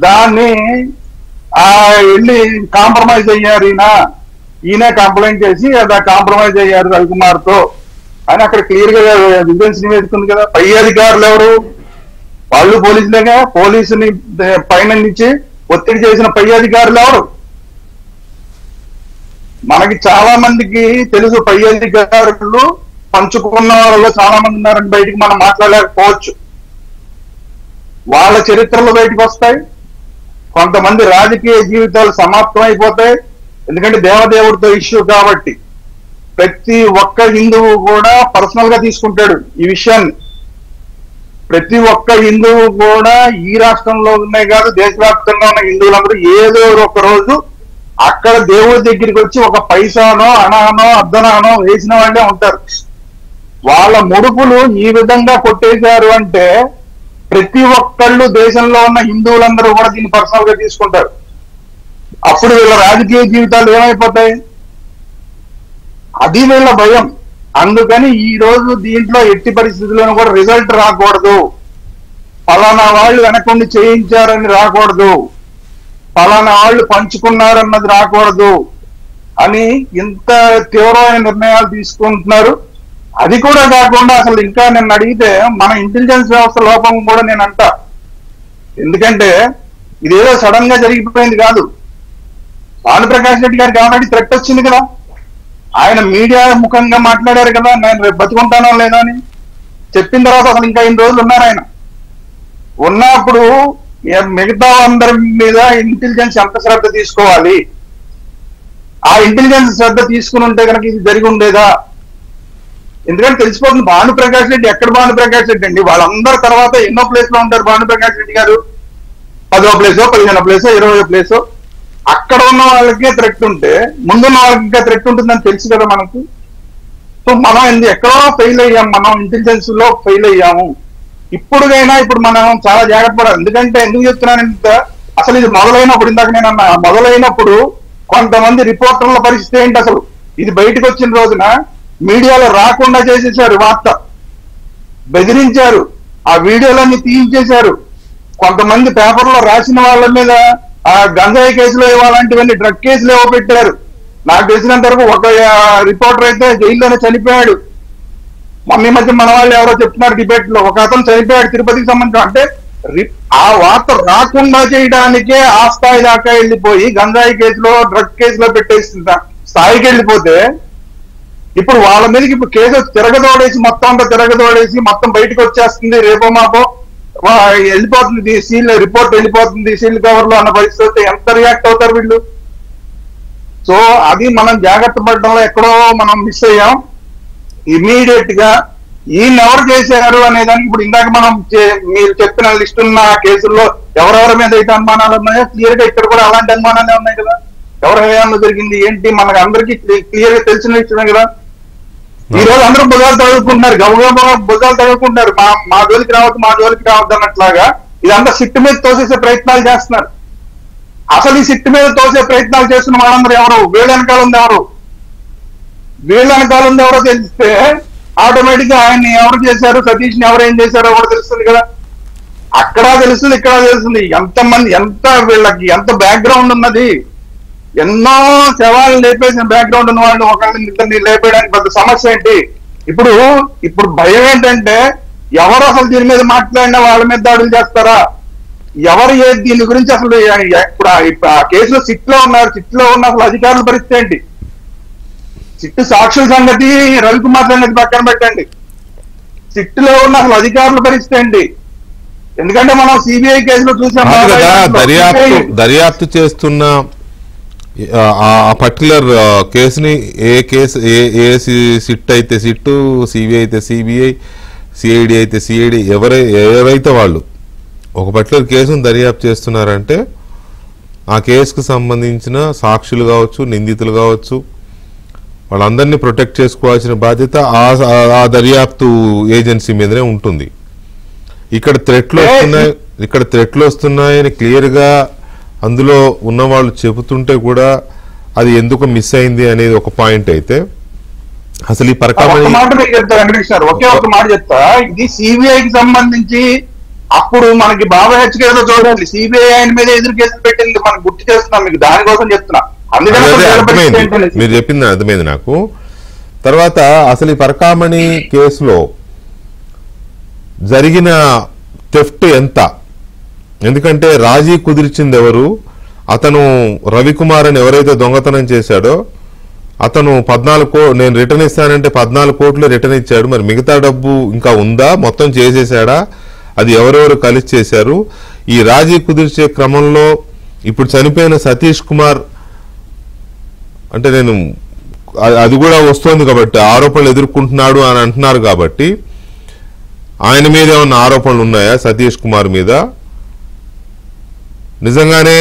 దాన్ని వెళ్ళి కాంప్రమైజ్ అయ్యారు, ఈయన కంప్లైంట్ చేసి కాంప్రమైజ్ అయ్యారు రవికుమార్ తో అని అక్కడ క్లియర్ గా విజిలెన్స్ నివేదిక ఉంది కదా. పై అధికారులు ఎవరు? వాళ్ళు పోలీసులేగా. పోలీసుని పైన నుంచి ఒత్తిడి చేసిన పై అధికారులు ఎవరు? మనకి చాలా మందికి తెలుసు, పై అధికారులు పంచుకున్న వాళ్ళలో చాలా మంది ఉన్నారని బయటికి మనం మాట్లాడలేకపోవచ్చు. వాళ్ళ చరిత్రలు బయటకు వస్తాయి, కొంతమంది రాజకీయ జీవితాలు సమాప్తం అయిపోతాయి. ఎందుకంటే దేవదేవుడితో ఇష్యూ కాబట్టి ప్రతి ఒక్క హిందువు కూడా పర్సనల్ గా తీసుకుంటాడు ఈ విషయాన్ని. ప్రతి ఒక్క హిందువు కూడా ఈ రాష్ట్రంలో ఉన్నాయి కాదు, దేశవ్యాప్తంగా ఉన్న హిందువులందరూ ఏదో ఒక రోజు అక్కడ దేవుడి దగ్గరికి వచ్చి ఒక పైసానో అనానో అర్ధనానో వేసిన వాళ్ళే ఉంటారు. వాళ్ళ ముడుపులు ఈ విధంగా కొట్టేశారు అంటే ప్రతి ఒక్కళ్ళు దేశంలో ఉన్న హిందువులందరూ కూడా దీన్ని పర్సనల్ గా తీసుకుంటారు. అప్పుడు వీళ్ళ రాజకీయ జీవితాలు ఏమైపోతాయి? అది వీళ్ళ భయం. అందుకని ఈ రోజు దీంట్లో ఎట్టి పరిస్థితుల్లోనూ కూడా రిజల్ట్ రాకూడదు, ఫలానా వాళ్ళు వెనకుండి చేయించారని రాకూడదు, ఫలానా వాళ్ళు పంచుకున్నారన్నది రాకూడదు అని ఇంత తీవ్రమైన నిర్ణయాలు తీసుకుంటున్నారు. అది కూడా కాకుండా అసలు ఇంకా నేను అడిగితే మన ఇంటెలిజెన్స్ వ్యవస్థ లోపం కూడా నేను అంటా. ఎందుకంటే ఇదేదో సడన్ గా జరిగిపోయింది కాదు. భానుప్రకాష్ రెడ్డి గారికి ఆల్రెడీ థ్రెట్ వచ్చింది కదా, ఆయన మీడియా ముఖంగా మాట్లాడారు కదా, నేను రేపు బతుకుంటానో లేదో అని చెప్పిన తర్వాత అసలు ఇంకా 2 రోజులు ఉన్నారు ఆయన. ఉన్నప్పుడు మిగతా అందరి మీద ఇంటెలిజెన్స్ ఎంత శ్రద్ధ తీసుకోవాలి? ఆ ఇంటెలిజెన్స్ శ్రద్ధ తీసుకుని ఉంటే కనుక ఇది జరిగి ఉండేదా? ఎందుకంటే తెలిసిపోతుంది భానుప్రకాష్ రెడ్డి ఎక్కడ భానుప్రకాష్ రెడ్డి అండి. వాళ్ళందరి తర్వాత ఎన్నో ప్లేస్ లో ఉంటారు భానుప్రకాష్ రెడ్డి గారు, 10వ ప్లేసో 15వ ప్లేసో 20వ ప్లేసో. అక్కడ ఉన్న వాళ్ళకే థ్రెట్ ఉంటే ముందున్న వాళ్ళకి ఇంకా థ్రెట్ ఉంటుందని తెలుసు కదా మనకు. సో మనం ఎక్కడో ఫెయిల్ అయ్యాం, మనం ఇంటెలిజెన్స్ లో ఫెయిల్ అయ్యాము. ఇప్పుడు మనం చాలా జాగ్రత్త పడాలి. ఎందుకంటే ఎందుకు చెప్తున్నానంటే అసలు ఇది మొదలైనప్పుడు, ఇందాక నేను అన్నా, మొదలైనప్పుడు కొంతమంది రిపోర్టర్ల పరిస్థితి ఏంటి, అసలు ఇది బయటకు వచ్చిన రోజున మీడియాలో రాకుండా చేసేసారు, వార్త బెదిరించారు, ఆ వీడియోలన్నీ తీయించేశారు. కొంతమంది పేపర్లో రాసిన వాళ్ళ మీద ఆ గంజాయి కేసులు ఇవ్వాలంటివన్నీ డ్రగ్ కేసులు ఏవో పెట్టారు. నాకు తెలిసినంత వరకు ఒక రిపోర్టర్ అయితే జైల్లోనే చనిపోయాడు. మొన్న ఈ మధ్య మన వాళ్ళు ఎవరో చెప్తున్నారు డిబేట్ లో, ఒక అతను చనిపోయాడు తిరుపతికి సంబంధించిన. అంటే ఆ వార్త రాకుండా చేయడానికే ఆ స్థాయి దాకా వెళ్ళిపోయి గంజాయి కేసులో డ్రగ్ కేసులో పెట్టేసిన స్థాయికి వెళ్ళిపోతే ఇప్పుడు వాళ్ళ మీదకి ఇప్పుడు కేసు తిరగదోడేసి మొత్తం బయటకు వచ్చేస్తుంది, రేపో మాపో వెళ్ళిపోతుంది, సీల్ రిపోర్ట్ వెళ్ళిపోతుంది సీల్ కవర్ లో అన్న పరిస్థితి ఎంత రియాక్ట్ అవుతారు వీళ్ళు? సో అది మనం జాగ్రత్త పడడంలో ఎక్కడో మనం మిస్ అయ్యాం. ఇమీడియట్ గా ఈయన ఎవరు చేశారు అనేదానికి ఇప్పుడు ఇందాక మనం మీరు చెప్పిన లిస్ట్ ఉన్న కేసుల్లో ఎవరెవరి మీద అయితే అనుమానాలు ఉన్నాయో క్లియర్ గా ఇక్కడ కూడా అలాంటి అనుమానాలే ఉన్నాయి కదా. ఎవరి హయాంలో జరిగింది ఏంటి మనకు అందరికీ క్లియర్ గా తెలిసిన విషయమే కదా. ఈ రోజు అందరూ భుజాలు తడుగుకుంటున్నారు, గబగబా భుజాలు తడుగుకుంటున్నారు, మా జోలికి రావద్దు అన్నట్లాగా ఇదంతా సిట్టు మీద తోసేసే ప్రయత్నాలు చేస్తున్నారు. అసలు ఈ సిట్టు మీద తోసే ప్రయత్నాలు చేస్తున్న వాళ్ళందరూ ఎవరు? వీళ్ళ వెనకాల ఉంది ఎవరో తెలిస్తే ఆటోమేటిక్ గా ఆయన్ని ఎవరు చేశారు, సతీష్ ని ఎవరు ఏం చేశారో కూడా తెలుస్తుంది కదా. అక్కడ తెలుస్తుంది, ఇక్కడ తెలుస్తుంది. ఎంత వీళ్ళకి ఎంత బ్యాక్గ్రౌండ్ ఉన్నది. ఎన్నో శవాలను లేపేసిన బ్యాక్గ్రౌండ్ ఉన్న వాళ్ళు ఒకళ్ళని ఇద్దరిని లేపేయడానికి పెద్ద సమస్య ఏంటి? ఇప్పుడు భయం ఏంటంటే ఎవరు అసలు దీని మీద మాట్లాడినా వాళ్ళ మీద దాడులు చేస్తారా? ఎవరు దీని గురించి అసలు ఇప్పుడు ఆ కేసులో సిట్లో ఉన్నారు, సిట్లో ఉన్న అసలు అధికారుల పరిస్థితి ఏంటి? సిట్టు సాక్షుల సంగతి రవికుమార్ సంగతి పక్కన పెట్టండి, సిట్టులో ఉన్న అసలు అధికారుల పరిస్థితి ఏంటి? ఎందుకంటే మనం సిబిఐ కేసులో చూసాం దర్యాప్తు చేస్తున్న ఆ పర్టికులర్ కేసుని ఏ సిట్ అయితే సిట్టు, సిబిఐ అయితే సిబిఐ, సిఐడి అయితే సిఐడి, ఎవరైతే వాళ్ళు ఒక పర్టికులర్ కేసును దర్యాప్తు చేస్తున్నారంటే ఆ కేసుకు సంబంధించిన సాక్షులు కావచ్చు, నిందితులు కావచ్చు, వాళ్ళందరినీ ప్రొటెక్ట్ చేసుకోవాల్సిన బాధ్యత ఆ దర్యాప్తు ఏజెన్సీ మీదనే ఉంటుంది. ఇక్కడ థ్రెట్లు వస్తున్నాయని క్లియర్గా అందులో ఉన్న వాళ్ళు చెబుతుంటే కూడా అది ఎందుకు మిస్ అయింది అనేది ఒక పాయింట్ అయితే, అసలు ఈ ఒకే ఒక మాట చెప్తా. ఇది సిబిఐకి సంబంధించి అప్పుడు మనకి బాబా హెచ్కే ఏదో చూడండి, సిబిఐ ఆయన మీద ఎదురు కేసులు పెట్టింది మనం గుర్తు చేస్తున్నాం, మీకు దానికోసం చెప్తున్నా. మీరు చెప్పింది అర్థమైంది నాకు. తర్వాత అసలు ఈ పరకామణి కేసులో జరిగిన థెఫ్ట్ ఎంత, ఎందుకంటే రాజీ కుదిర్చింది ఎవరు, అతను రవికుమార్ అని ఎవరైతే దొంగతనం చేశాడో అతను 14 నేను రిటర్న్ ఇస్తానంటే 14 కోట్లు రిటర్న్ ఇచ్చాడు. మరి మిగతా డబ్బు ఇంకా ఉందా, మొత్తం చేసేసాడా, అది ఎవరెవరు కలిసి చేశారు? ఈ రాజీ కుదిర్చే క్రమంలో ఇప్పుడు చనిపోయిన సతీష్ కుమార్ అంటే నేను అది కూడా వస్తోంది కాబట్టి ఆరోపణలు ఎదుర్కొంటున్నాడు అని అంటున్నారు కాబట్టి ఆయన మీద ఏమన్నా ఆరోపణలు ఉన్నాయా సతీష్ కుమార్ మీద? నిజంగానే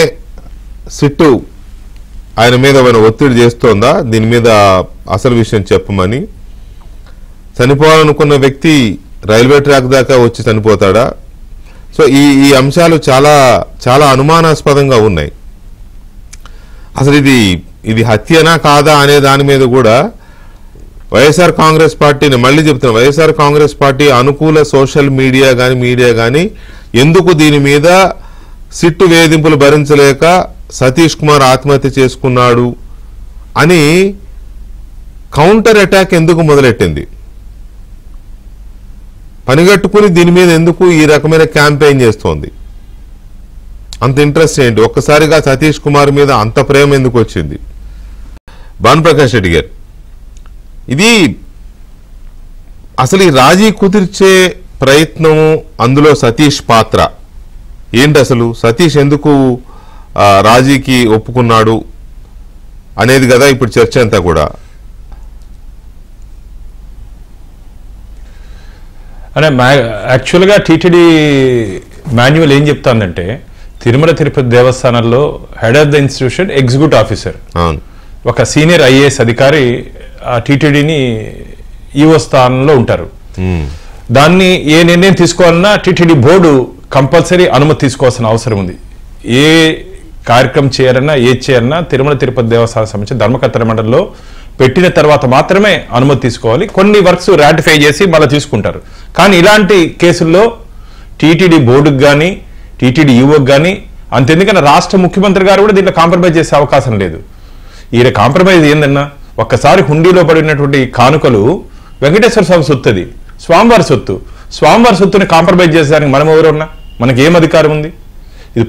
సిట్టు ఆయన మీద ఏమైనా ఒత్తిడి చేస్తోందా దీని మీద అసలు విషయం చెప్పమని? చనిపోవాలనుకున్న వ్యక్తి రైల్వే ట్రాక్ దాకా వచ్చి చనిపోతాడా? సో ఈ అంశాలు చాలా చాలా అనుమానాస్పదంగా ఉన్నాయి. అసలు ఇది హత్యనా కాదా అనే దాని మీద కూడా వైఎస్ఆర్ కాంగ్రెస్ పార్టీని మళ్ళీ చెప్తున్నా, వైఎస్ఆర్ కాంగ్రెస్ పార్టీ అనుకూల సోషల్ మీడియా కానీ ఎందుకు దీని మీద సిట్టు వేధింపులు భరించలేక సతీష్ కుమార్ ఆత్మహత్య చేసుకున్నాడు అని కౌంటర్ అటాక్ ఎందుకు మొదలెట్టింది? పనిగట్టుకుని దీని మీద ఎందుకు ఈ రకమైన క్యాంపెయిన్ చేస్తోంది? అంత ఇంట్రెస్ట్ ఏంటి? ఒక్కసారిగా సతీష్ కుమార్ మీద అంత ప్రేమ ఎందుకు వచ్చింది? భానుప్రకాష్ రెడ్డి గారు, ఇది అసలు ఈ రాజీ కుదిర్చే ప్రయత్నము, అందులో సతీష్ పాత్ర ఏంటి? అసలు సతీష్ ఎందుకు రాజీకి ఒప్పుకున్నాడు అనేది కదా ఇప్పుడు చర్చ అంతా కూడా. అంటే యాక్చువల్గా టీటీడీ మాన్యువల్ ఏం చెప్తానంటే, తిరుమల తిరుపతి దేవస్థానంలో head of the institution executive officer, ఒక సీనియర్ ఐఏఎస్ అధికారి ఆ టీటీడీని ఈఓ స్థానంలో ఉంటారు. దాన్ని ఏ నిర్ణయం తీసుకోవాలన్నా టీటీడీ బోర్డు కంపల్సరీ అనుమతి తీసుకోవాల్సిన అవసరం ఉంది. ఏ కార్యక్రమం చేయాలన్నా ఏది చేయాలన్నా తిరుమల తిరుపతి దేవస్థానం సంబంధించి ధర్మకర్తల మండలిలో పెట్టిన తర్వాత మాత్రమే అనుమతి తీసుకోవాలి. కొన్ని వర్క్స్ రాటిఫై చేసి మళ్ళీ తీసుకుంటారు. కానీ ఇలాంటి కేసుల్లో టీటీడీ బోర్డుకు కానీ టీటీడీ ఈఓకి కానీ అంతెందుకన్నా రాష్ట్ర ముఖ్యమంత్రి గారు కూడా దీంట్లో కాంప్రమైజ్ చేసే అవకాశం లేదు. ఈయన కాంప్రమైజ్ ఏందన్నా, ఒక్కసారి హుండీలో పడినటువంటి కానుకలు వెంకటేశ్వర స్వామి సొత్తుది, స్వామివారి సొత్తు. స్వామివారి సొత్తుని కాంప్రమైజ్ చేసేదానికి మనం ఎవరున్నా, మనకి ఏం అధికారం ఉంది? ఇది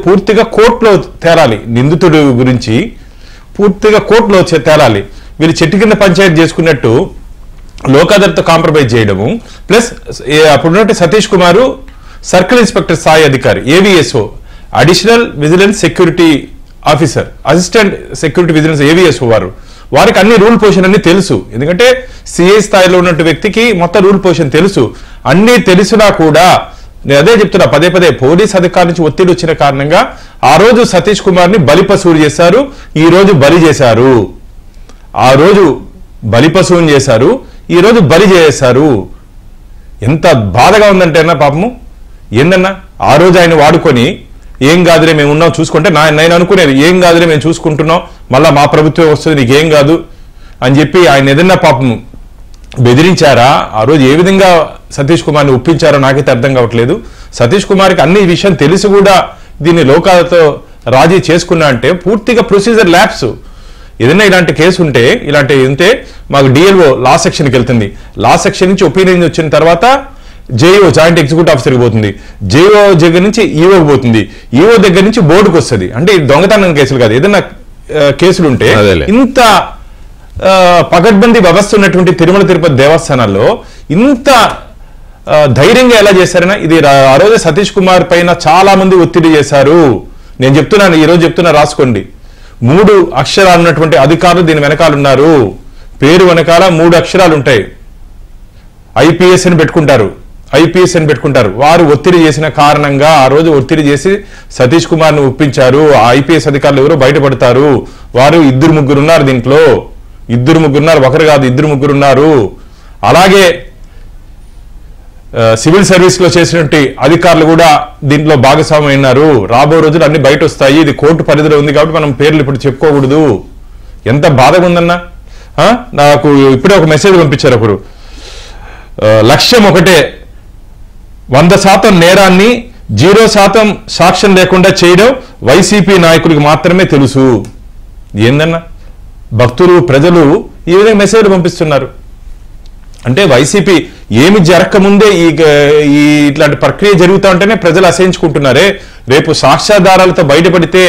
పూర్తిగా కోర్టులో తేలాలి. నిందితుడి గురించి పూర్తిగా కోర్టులో తేలాలి. వీళ్ళు చెట్టు కింద పంచాయతీ చేసుకున్నట్టు లోకాదర్తో కాంప్రమైజ్ చేయడము, ప్లస్ అప్పుడున్నట్టు సతీష్ కుమారు సర్కిల్ ఇన్స్పెక్టర్ స్థాయి అధికారి, AVSO, additional vigilance security officer, assistant security vigilance AVSO వారికి అన్ని రూల్ పొజిషన్ అన్ని తెలుసు. ఎందుకంటే సిఐ స్థాయిలో ఉన్నట్టు వ్యక్తికి మొత్తం రూల్ పొజిషన్ తెలుసు. అన్ని తెలిసినా కూడా నేను అదే చెప్తున్నా, పదే పోలీస్ అధికారి నుంచి ఒత్తిడి వచ్చిన కారణంగా ఆ రోజు సతీష్ కుమార్ ని బలిపశువులు చేశారు, ఈ రోజు బలి చేశారు. ఆ రోజు బలిపశువుని చేశారు, ఈ రోజు బలి చేశారు. ఎంత బాధగా ఉందంటే అన్న పాపము ఏందన్నా, ఆ రోజు ఆయన వాడుకొని ఏం కాదులే మేము ఉన్నాం చూసుకుంటే నేను అనుకునేది ఏం కాదులే మేము చూసుకుంటున్నాం, మళ్ళా మా ప్రభుత్వం వస్తుంది నీకేం కాదు అని చెప్పి ఆయన ఏదన్నా పాపం బెదిరించారా? ఆ రోజు ఏ విధంగా సతీష్ కుమార్ని ఒప్పించారో నాకైతే అర్థం కావట్లేదు. సతీష్ కుమార్కి అన్ని విషయం తెలిసి కూడా దీన్ని లోకాలతో రాజీ చేసుకున్నా అంటే పూర్తిగా ప్రొసీజర్ ల్యాబ్స్. ఏదైనా ఇలాంటి కేసు ఉంటే మాకు డిఎల్ఓ లా సెక్షన్కి వెళ్తుంది, లా సెక్షన్ నుంచి ఒపీనియన్ వచ్చిన తర్వాత జేఈఓ జాయింట్ ఎగ్జిక్యూటివ్ ఆఫీసర్కి పోతుంది, జేఈఓ దగ్గర నుంచి ఈఓకి పోతుంది, ఈఓ దగ్గర నుంచి బోర్డుకు వస్తుంది. అంటే ఇది దొంగతనం కేసులు కాదు, ఏదైనా కేసులుంటే ఇంత పగడ్బందీ వ్యవస్థ ఉన్నటువంటి తిరుమల తిరుపతి దేవస్థానాల్లో ఇంత ధైర్యంగా ఎలా చేశారన్నా, ఇది ఆ రోజు సతీష్ కుమార్ పైన చాలా మంది ఒత్తిడి చేశారు. నేను చెప్తున్నాను, ఈ రోజు చెప్తున్నా, రాసుకోండి. 3 అక్షరాలు ఉన్నటువంటి అధికారులు దీని వెనకాల ఉన్నారు. పేరు వెనకాల 3 అక్షరాలు ఉంటాయి. ఐపీఎస్ అని పెట్టుకుంటారు, ఐపీఎస్ అని పెట్టుకుంటారు. వారు ఒత్తిడి చేసిన కారణంగా ఆ రోజు ఒత్తిడి చేసి సతీష్ కుమార్ ను ఒప్పించారు. ఆ ఐపీఎస్ అధికారులు ఎవరో బయటపడతారు. వారు 2-3 ఉన్నారు దీంట్లో, 2-3 ఉన్నారు, ఒకరు కాదు 2-3 ఉన్నారు. అలాగే సివిల్ సర్వీస్ లో చేసినటువంటి అధికారులు కూడా దీంట్లో భాగస్వామ్యం అయినారు. రాబో రోజులు అన్ని బయట వస్తాయి. ఇది కోర్టు పరిధిలో ఉంది కాబట్టి మనం పేర్లు ఇప్పుడు చెప్పుకోకూడదు. ఎంత బాధగా ఉందన్నా. నాకు ఇప్పుడే ఒక మెసేజ్ పంపించారు ఒకరు. లక్ష్యం ఒకటే, 100% నేరాన్ని 0% సాక్ష్యం లేకుండా చేయడం వైసీపీ నాయకుడికి మాత్రమే తెలుసు. ఏందన్నా, భక్తులు ప్రజలు ఈ విధంగా మెసేజ్ పంపిస్తున్నారు. అంటే వైసీపీ ఏమి జరగకముందే ఈ ఇట్లాంటి ప్రక్రియ జరుగుతూ ఉంటేనే ప్రజలు అసహించుకుంటున్నారే. రేపు సాక్ష్యాధారాలతో బయటపడితే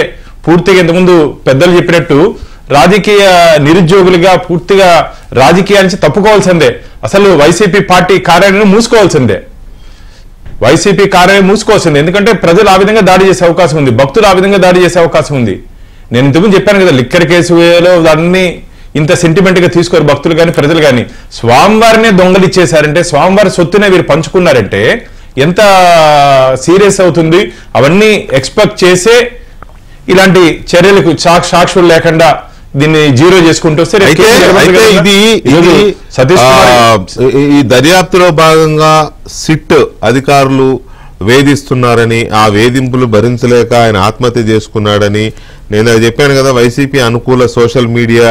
పూర్తిగా ఇంతకుముందు పెద్దలు చెప్పినట్టు రాజకీయ నిరుద్యోగులుగా పూర్తిగా రాజకీయానికి తప్పుకోవాల్సిందే. అసలు వైసీపీ పార్టీ కార్యాలయం మూసుకోవాల్సిందే, వైసీపీ కార్యాలయం మూసుకోవాల్సిందే. ఎందుకంటే ప్రజలు ఆ విధంగా దాడి చేసే అవకాశం ఉంది, భక్తులు ఆ విధంగా దాడి చేసే అవకాశం ఉంది. నేను ఇంతకుముందు చెప్పాను కదా, లిక్కర్ కేసులో దాన్ని ఇంత సెంటిమెంట్ గా తీసుకోరు భక్తులు కానీ ప్రజలు కానీ. స్వామివారినే దొంగలు ఇచ్చేశారంటే, స్వామివారి సొత్తునే వీరు పంచుకున్నారంటే ఎంత సీరియస్ అవుతుంది. అవన్నీ ఎక్స్పెక్ట్ చేసే ఇలాంటి చర్యలకు సాక్షులు లేకుండా దీన్ని జీరో చేసుకుంటూ వస్తే ఈ దర్యాప్తులో భాగంగా సిట్ అధికారులు వేధిస్తున్నారని, ఆ వేధింపులు భరించలేక ఆయన ఆత్మహత్య చేసుకున్నాడని నేను అది చెప్పాను కదా. వైసీపీ అనుకూల సోషల్ మీడియా,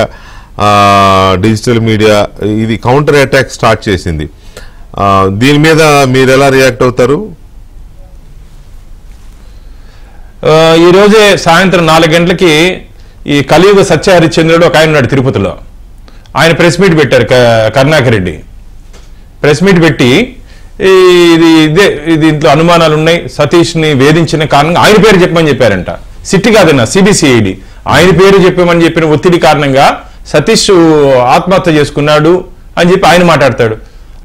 డిజిటల్ మీడియా ఇది కౌంటర్ అటాక్ స్టార్ట్ చేసింది. దీని మీద మీరు ఎలా రియాక్ట్ అవుతారు? ఈ రోజే సాయంత్రం 4 గంటలకి ఈ కలియుగ సత్య హరిశ్చంద్రుడు ఒక ఆయన ఉన్నాడు తిరుపతిలో. ఆయన ప్రెస్ మీట్ పెట్టారు, కరుణాకర్ రెడ్డి ప్రెస్ మీట్ పెట్టి దీంట్లో అనుమానాలు ఉన్నాయి, సతీష్ ని వేధించిన కారణంగా ఆయన పేరు చెప్పమని చెప్పారంట. సిట్ కాదన్నా, సిబిసిఐడి ఆయన పేరు చెప్పమని చెప్పిన ఒత్తిడి కారణంగా సతీష్ ఆత్మహత్య చేసుకున్నాడు అని చెప్పి ఆయన మాట్లాడతాడు.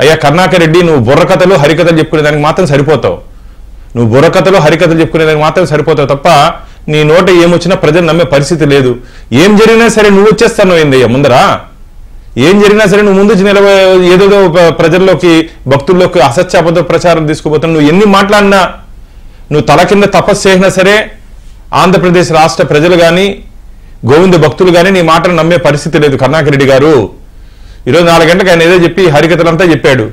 అయ్యా కరుణాకర్ రెడ్డి, నువ్వు బుర్రకథలు హరికథలు చెప్పుకునేదానికి మాత్రం సరిపోతావు. నువ్వు బుర్రకథలు హరికథలు చెప్పుకునేదానికి మాత్రం సరిపోతావు తప్ప నీ నోట ఏమొచ్చినా ప్రజలు నమ్మే పరిస్థితి లేదు. ఏం జరిగినా సరే నువ్వు వచ్చేస్తాను ఏందయ్యా ముందరా, ఏం జరిగినా సరే నువ్వు ముందు ఏదేదో ప్రజల్లోకి భక్తుల్లోకి అసత్యాబద్ధ ప్రచారం తీసుకుపోతావు. నువ్వు ఎన్ని మాట్లాడినా, నువ్వు తల కింద తపస్సు చేసినా సరే ఆంధ్రప్రదేశ్ రాష్ట్ర ప్రజలు కానీ గోవింద భక్తులు కానీ నీ మాటను నమ్మే పరిస్థితి లేదు. కరుణాకర్ రెడ్డి గారు ఈరోజు 4 గంటలకు ఆయన ఏదో చెప్పి హరికథలంతా చెప్పాడు.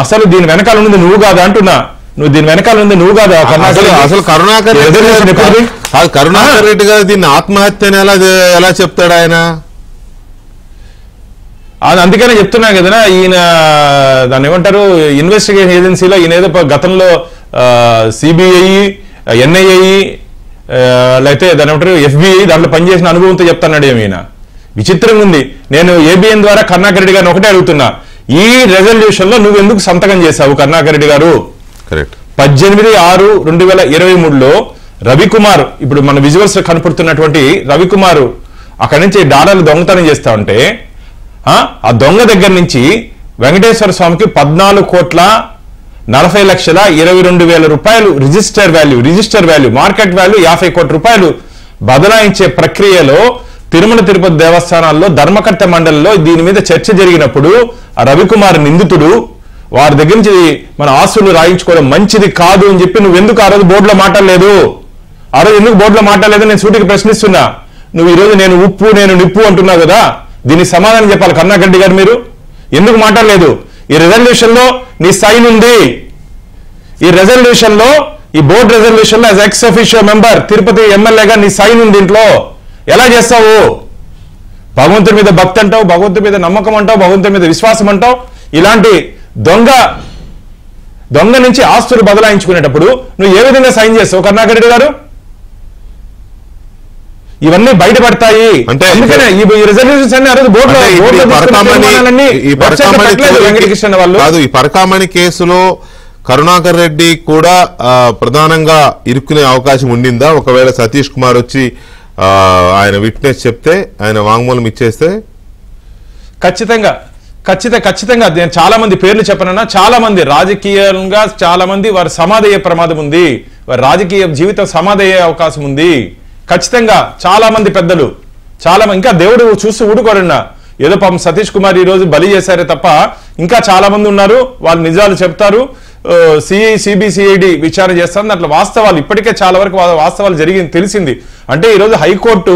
అసలు దీని వెనకాల ఉంది నువ్వు కాదా అంటున్నా, నువ్వు దీని వెనకాల ఉంది నువ్వు కాదా? అసలు కరుణాకర్ రెడ్డి గారు దీన్ని ఆత్మహత్యని ఎలా చెప్తాడు ఆయన? అందుకనే చెప్తున్నా కదా, ఈయన దాన్ని ఏమంటారు, ఇన్వెస్టిగేషన్ ఏజెన్సీలో ఈయన ఏదో గతంలో సిబిఐ, ఎన్ఐఏ లేకపోతే దాని ఏమంటారు ఎఫ్బిఐ దాంట్లో పనిచేసిన అనుభవంతో చెప్తున్నాడు ఏమి. ఈయన విచిత్రంగా ఉంది. నేను ఏబిఎన్ ద్వారా కరుణాకర్ రెడ్డి గారిని ఒకటే అడుగుతున్నా, ఈ రెజల్యూషన్ లో నువ్వు ఎందుకు సంతకం చేశావు కరుణాకర్ రెడ్డి గారు? 18/6/2023 రవికుమార్, ఇప్పుడు మన విజువల్స్ కనపడుతున్నటువంటి రవికుమార్ అక్కడి నుంచి డాలర్లు దొంగతనం చేస్తా ఉంటే ఆ దొంగ దగ్గర నుంచి వెంకటేశ్వర స్వామికి 14,40,22,000 రూపాయలు రిజిస్టర్ వాల్యూ మార్కెట్ వాల్యూ 50 కోట్ల రూపాయలు బదలాయించే ప్రక్రియలో తిరుమల తిరుపతి దేవస్థానాల్లో ధర్మకర్త మండలిలో దీని మీద చర్చ జరిగినప్పుడు ఆ రవికుమార్ నిందితుడు వారి దగ్గర నుంచి మన ఆస్తులు రాయించుకోవడం మంచిది కాదు అని చెప్పి నువ్వెందుకు ఆ రోజు బోర్డులో మాట్లాడలేదు? ఆ రోజు ఎందుకు బోర్డులో మాట్లాడలేదు నేను సూటికి ప్రశ్నిస్తున్నా. నువ్వు ఈరోజు నేను ఉప్పు నేను నిప్పు అంటున్నావు కదా, దీనికి సమాధానం చెప్పాలి కరుణాకర్ రెడ్డి గారు. మీరు ఎందుకు మాట్లాడలేదు? ఈ రెజల్యూషన్ లో నీ సైన్ ఉంది. ఈ రెజల్యూషన్ లో, ఈ బోర్డు రెజల్యూషన్ లో as ex officio member Tirupati ఎమ్మెల్యేగా నీ సైన్ ఉంది దీంట్లో. ఎలా చేస్తావు? భగవంతుడి మీద భక్తి అంటావు, భగవంతుడి మీద నమ్మకం అంటావు, భగవంతుడి మీద విశ్వాసం అంటావు. ఇలాంటి దొంగ నుంచి ఆస్తులు బదలాయించుకునేటప్పుడు నువ్వు ఏ విధంగా సైన్ చేస్తావు కరుణాకర్ రెడ్డి గారు? ఇవన్నీ బయటపడతాయి. అంటే అందుకనే ఈ రిజల్యూషన్స్ అన్ని ఈ పరకామణి కేసులో కరుణాకర్ రెడ్డి కూడా ప్రధానంగా ఇరుక్కునే అవకాశం ఉండిందా? ఒకవేళ సతీష్ కుమార్ వచ్చి ఆయన విట్నెస్ చెప్తే, ఆయన వాంగ్మూలం ఇచ్చేస్తే? ఖచ్చితంగా ఖచ్చితంగా నేను చాలా మంది పేర్లు చెప్పనన్నా, చాలా మంది రాజకీయంగా చాలా మంది వారి సమాధి అయ్యే ప్రమాదం ఉంది, వారి రాజకీయ జీవితం సమాధి అయ్యే అవకాశం ఉంది. ఖచ్చితంగా చాలా మంది పెద్దలు, చాలా మంది, ఇంకా దేవుడు చూసి ఊడుకోడన్నా. ఏదో పాపం సతీష్ కుమార్ ఈ రోజు బలి చేశారే తప్ప ఇంకా చాలా మంది ఉన్నారు, వాళ్ళు నిజాలు చెప్తారు. సిబిసిఐడి విచారణ చేస్తారు, దాంట్లో వాస్తవాలు ఇప్పటికే చాలా వరకు వాస్తవాలు జరిగింది తెలిసింది. అంటే ఈరోజు హైకోర్టు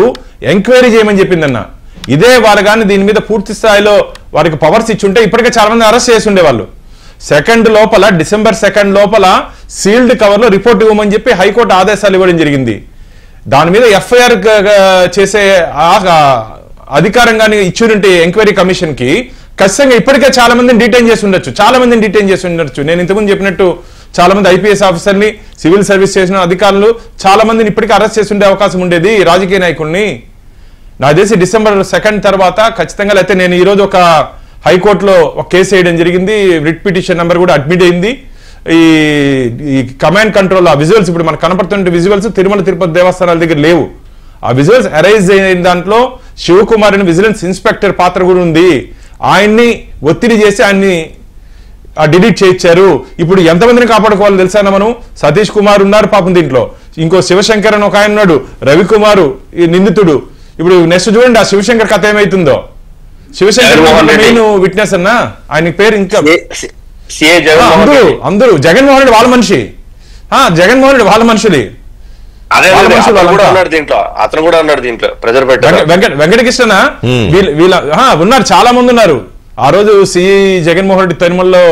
ఎంక్వైరీ చేయమని చెప్పిందన్న. ఇదే వారు కానీ దీని మీద పూర్తి స్థాయిలో వారికి పవర్స్ ఇచ్చుంటే ఇప్పటికే చాలా మంది అరెస్ట్ చేసి ఉండేవాళ్ళు. డిసెంబర్ 2 లోపల సీల్డ్ కవర్ లో రిపోర్ట్ ఇవ్వమని చెప్పి హైకోర్టు ఆదేశాలు ఇవ్వడం జరిగింది. దాని మీద ఎఫ్ఐఆర్ చేసే అధికారంగానే ఇచ్చుంటే ఎంక్వైరీ కమిషన్ కి ఖచ్చితంగా ఇప్పటికే చాలా మందిని డిటైన్ చేసి ఉండొచ్చు. నేను ఇంతకుముందు చెప్పినట్టు చాలా మంది ఐపీఎస్ ఆఫీసర్ని, సివిల్ సర్వీస్ చేసిన అధికారులు చాలా మందిని ఇప్పటికే అరెస్ట్ చేసి ఉండే అవకాశం ఉండేది రాజకీయ నాయకుల్ని. నాకు తెలిసి డిసెంబర్ 2 తర్వాత ఖచ్చితంగా. లేకపోతే నేను ఈరోజు ఒక హైకోర్టులో ఒక కేసు వేయడం జరిగింది, రిట్ పిటిషన్ నెంబర్ కూడా అడ్మిట్ అయింది. ఈ కమాండ్ కంట్రోల్ ఆ విజువల్స్ ఇప్పుడు మనకు కనపడుతున్న విజువల్స్ తిరుమల తిరుపతి దేవస్థానాల దగ్గర లేవు. ఆ విజువల్స్ అరైజ్ అయిన దాంట్లో శివకుమార్ అని విజిలెన్స్ ఇన్స్పెక్టర్ పాత్ర కూడా ఉంది. ఆయన్ని ఒత్తిడి చేసి ఆయన్ని డిలీట్ చేయించారు. ఇప్పుడు ఎంతమందిని కాపాడుకోవాలో తెలుసా మనం? సతీష్ కుమార్ ఉన్నారు పాపం దీంట్లో, ఇంకో శివశంకర్ అని ఒక ఆయన ఉన్నాడు, రవికుమారు ఈ నిందితుడు. ఇప్పుడు నెక్స్ట్ చూడండి ఆ శివశంకర్ కథ ఏమైతుందో. శివశంకర్ మెయిన్ విట్నెస్ అన్న, ఆయన పేరు ఇంకా అందరూ జగన్మోహన్ రెడ్డి వాళ్ళ మనిషి, జగన్మోహన్ రెడ్డి వాళ్ళ మనుషులు. వెంకటకృష్ణ వీళ్ళ ఉన్నారు, చాలా మంది ఉన్నారు. ఆ రోజు జగన్మోహన్ రెడ్డి తిరుమలలో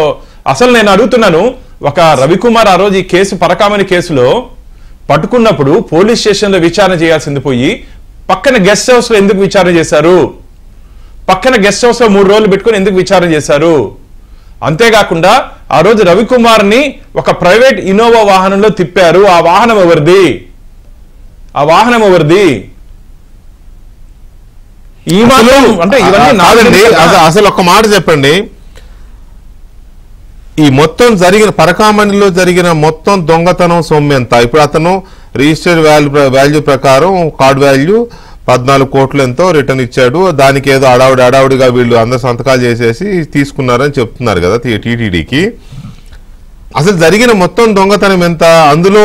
అసలు నేను అడుగుతున్నాను, ఒక రవికుమార్ ఆ రోజు ఈ కేసు పరకామణి కేసులో పట్టుకున్నప్పుడు పోలీస్ స్టేషన్ లో విచారణ చేయాల్సింది పోయి పక్కన గెస్ట్ హౌస్ లో ఎందుకు విచారణ చేశారు? పక్కన గెస్ట్ హౌస్ లో 3 రోజులు పెట్టుకుని ఎందుకు విచారణ చేశారు? అంతేకాకుండా ఆ రోజు రవికుమార్ ని ఒక ప్రైవేట్ ఇన్నోవా వాహనంలో తిప్పారు. ఆ వాహనం ఎవరిది? ఈ మాత్రం అంటే ఇవన్నీ అసలు ఒక మాట చెప్పండి. ఈ మొత్తం జరిగిన పరకామణిలో జరిగిన మొత్తం దొంగతనం సొమ్ము ఎంత? ఇప్పుడు అతను రిజిస్టర్డ్ వాల్యూ ప్రకారం కార్డ్ వాల్యూ 14 కోట్లు ఎంతో రిటర్న్ ఇచ్చాడు. దానికి ఏదో అడావుడిగా వీళ్ళు అందరు సంతకాలు చేసేసి తీసుకున్నారని చెప్తున్నారు కదా టీటీడీకి. అసలు జరిగిన మొత్తం దొంగతనం ఎంత? అందులో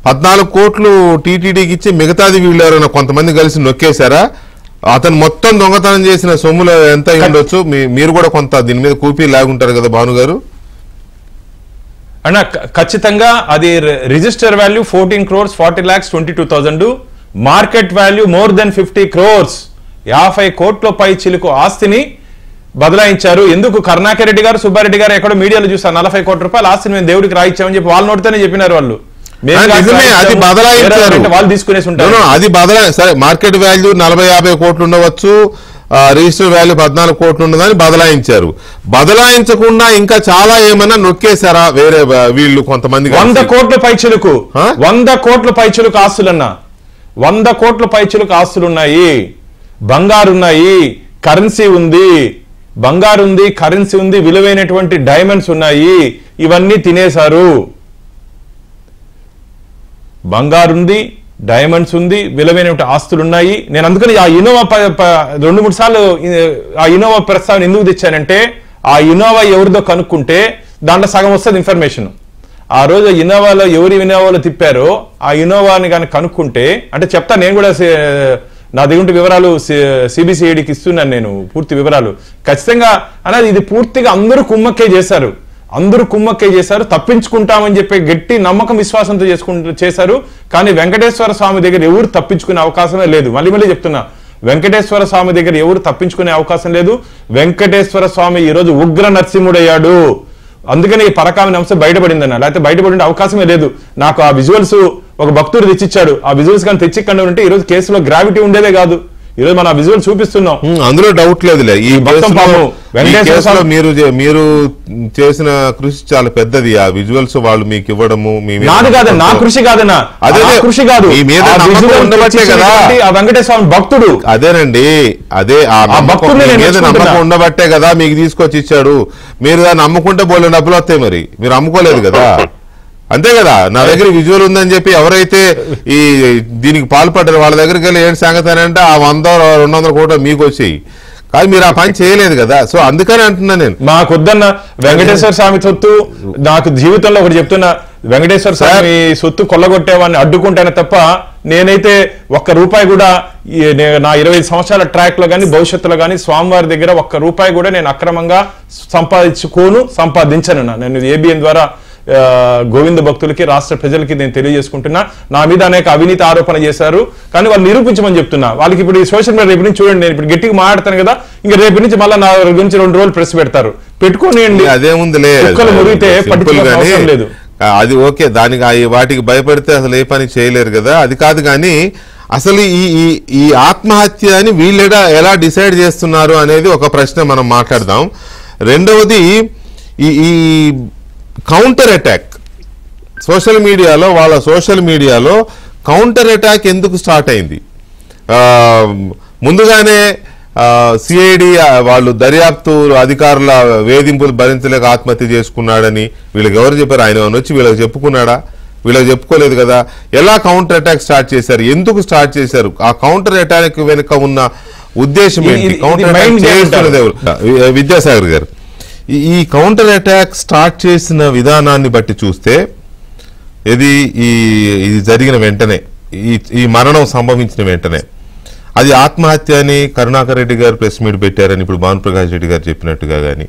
14 కోట్లు టీటీడీకి ఇచ్చి మిగతాది వీళ్ళు ఎవరైనా కొంతమంది కలిసి నొక్కేశారా? అతను మొత్తం దొంగతనం చేసిన సొమ్ములో ఎంత ఉండొచ్చు? మీరు కూడా కొంత దీని మీద కూపీ లాగుంటారు కదా భాను గారు. అన్న ఖచ్చితంగా అది register value 14 crores 40 lakhs 22,000, market value more than 50 crores 50 కోట్ల పై చిలుకు ఆస్తిని బదలాయించారు. ఎందుకు? కరుణాకర్ రెడ్డి గారు, సుబ్బారెడ్డి గారు ఎక్కడో మీడియాలో చూసారు 40 కోట్ల రూపాయల ఆస్తిని మేము దేవుడికి రాయిచ్చామని చెప్పి వాళ్ళ నోటితోనే చెప్పినారు. వాళ్ళు అది బదలాయించారు, వాళ్ళు తీసుకునేసి ఉంటారు. అది సరే, మార్కెట్ వాల్యూ 40-50 కోట్లు ఉండవచ్చు, రిజిస్టర్ వాల్యూ 14 కోట్లు ఉన్నదని బదలాయించారు. బదలాయించకుండా ఇంకా చాలా ఏమైనా నొక్కేశారా వేరే వీళ్ళు కొంతమంది? 100 కోట్ల పైచిలుకు 100 కోట్ల పైచిలుకు ఆస్తులన్నా, 100 కోట్ల పైచిలుకు ఆస్తులున్నాయి. బంగారున్నాయి, కరెన్సీ ఉంది, బంగారు ఉంది, కరెన్సీ ఉంది, విలువైనటువంటి డైమండ్స్ ఉన్నాయి. ఇవన్నీ తినేశారు. బంగారు ఉంది, డైమండ్స్ ఉంది, విలువైన ఆస్తులు ఉన్నాయి. నేను అందుకని ఆ ఇన్నోవా 2-3 సార్లు ఆ ఇన్నోవా ప్రస్తావన ఎందుకు తెచ్చానంటే, ఆ ఇన్నోవా ఎవరిదో కనుక్కుంటే దాంట్లో సగం వస్తుంది ఇన్ఫర్మేషన్. ఆ రోజు ఇన్నోవాలో ఎవరి ఇన్నోవాలో తిప్పారో ఆ ఇన్నోవాని కానీ కనుక్కుంటే, అంటే చెప్తా నేను కూడా నా దగ్గర వివరాలు సిబిసిఐడికి ఇస్తున్నాను నేను పూర్తి వివరాలు. ఖచ్చితంగా అనేది ఇది పూర్తిగా అందరూ కుమ్మక్కే చేశారు. తప్పించుకుంటామని చెప్పి గట్టి నమ్మకం విశ్వాసంతో చేశారు. కానీ వెంకటేశ్వర స్వామి దగ్గర ఎవరు తప్పించుకునే అవకాశమే లేదు. మళ్ళీ చెప్తున్నా, వెంకటేశ్వర స్వామి దగ్గర ఎవరు తప్పించుకునే అవకాశం లేదు. వెంకటేశ్వర స్వామి ఈరోజు ఉగ్ర నరసింహుడయ్యాడు. అందుకని ఈ పరకామణి అంశం బయటపడిందన్న, లేకపోతే బయటపడే అవకాశమే లేదు. నాకు ఆ విజువల్స్ ఒక భక్తుడు తెచ్చిచ్చాడు. ఆ విజువల్స్ కానీ తెచ్చిక్కడ ఉంటే ఈరోజు కేసులో గ్రావిటీ ఉండేదే కాదు. ఈరోజు మనం ఆ విజువల్ చూపిస్తున్నాం, అందులో డౌట్ లేదులే. ఈ మీరు చేసిన కృషి చాలా పెద్దది. ఆ విజువల్స్ వాళ్ళు మీకు ఇవ్వడము నాది కాదన్న, నా కృషి కాదన్న, అదే కృషి కాదు. ఉండబట్టే కదా ఆ వెంకటేశ్వర స్వామి భక్తుడు. అదేనండి, అదే ఆ నమ్మకం ఉండబట్టే కదా మీకు తీసుకొచ్చి ఇచ్చాడు. మీరు దాన్ని అమ్ముకుంటే బోలే డబ్బులు వస్తాయి. మరి మీరు అమ్ముకోలేదు కదా, అంతే కదా. నా దగ్గర విజువల్ ఉందని చెప్పి ఎవరైతే ఈ దీనికి పాల్పడ్డారు వాళ్ళ దగ్గరికి వెళ్ళి ఏంటి సంగతి అని అంటే ఆ 100-200 కోట్లు మీకు వచ్చాయి. కానీ మీరు ఆ పని చేయలేదు కదా, సో అందుకని అంటున్నా నేను. మాకొద్దన్న వెంకటేశ్వర స్వామి సొత్తు, నాకు జీవితంలో ఒకటి చెప్తున్నా, వెంకటేశ్వర స్వామి సొత్తు కొల్లగొట్టేవాడిని అడ్డుకుంటానే తప్ప నేనైతే ఒక్క రూపాయి కూడా నా 25 సంవత్సరాల ట్రాక్ లో కానీ భవిష్యత్తులో కానీ స్వామివారి దగ్గర ఒక్క రూపాయి కూడా నేను అక్రమంగా సంపాదించను. నేను ABN ద్వారా గోవింద భక్తులకి, రాష్ట్ర ప్రజలకి నేను తెలియజేసుకుంటున్నా. నా మీద అనేక అవినీతి ఆరోపణ చేశారు, కానీ వాళ్ళు నిరూపించమని చెప్తున్నా. వాళ్ళకి ఇప్పుడు ఈ సోషల్ మీడియా రేపు నుంచి చూడండి, నేను ఇప్పుడు గట్టిగా మాట్లాడతాను కదా, ఇంకా రేపు నుంచి మళ్ళీ నా గురించి 2 రోజులు ప్రెస్ పెడతారు, పెట్టుకోనియండి. అదేముందిలే, మురిగితే పట్టించుకోవడం లేదు. అది ఓకే, దానికి వాటికి భయపడితే అసలు ఏ పని చేయలేరు కదా. అది కాదు, కానీ అసలు ఈ ఆత్మహత్య అని వీళ్ళు ఎలా డిసైడ్ చేస్తున్నారు అనేది ఒక ప్రశ్న మనం మాట్లాడదాం. రెండవది ఈ కౌంటర్ అటాక్ సోషల్ మీడియాలో కౌంటర్ అటాక్ ఎందుకు స్టార్ట్ అయింది? ముందుగానే సిఐడి వాళ్ళు దర్యాప్తు అధికారుల వేధింపులు భరించలేక ఆత్మహత్య చేసుకున్నాడని వీళ్ళకి ఎవరు చెప్పారు? ఆయన వచ్చి వీళ్ళకి చెప్పుకున్నాడా? వీళ్ళకి చెప్పుకోలేదు కదా. ఎలా కౌంటర్ అటాక్ స్టార్ట్ చేశారు? ఎందుకు స్టార్ట్ చేశారు? ఆ కౌంటర్ అటాక్ వెనుక ఉన్న ఉద్దేశం ఏంటి? కౌంటర్ అటాక్ చేస్తున్నది ఎవరు? విద్యాసాగర్ గారు, ఈ కౌంటర్ అటాక్ స్టార్ట్ చేసిన విధానాన్ని బట్టి చూస్తే ఇది జరిగిన వెంటనే, ఈ మరణం సంభవించిన వెంటనే అది ఆత్మహత్య అని కరుణాకర్ రెడ్డి గారు ప్రెస్ మీట్ పెట్టారని ఇప్పుడు భానుప్రకాష్ రెడ్డి గారు చెప్పినట్టుగా కానీ,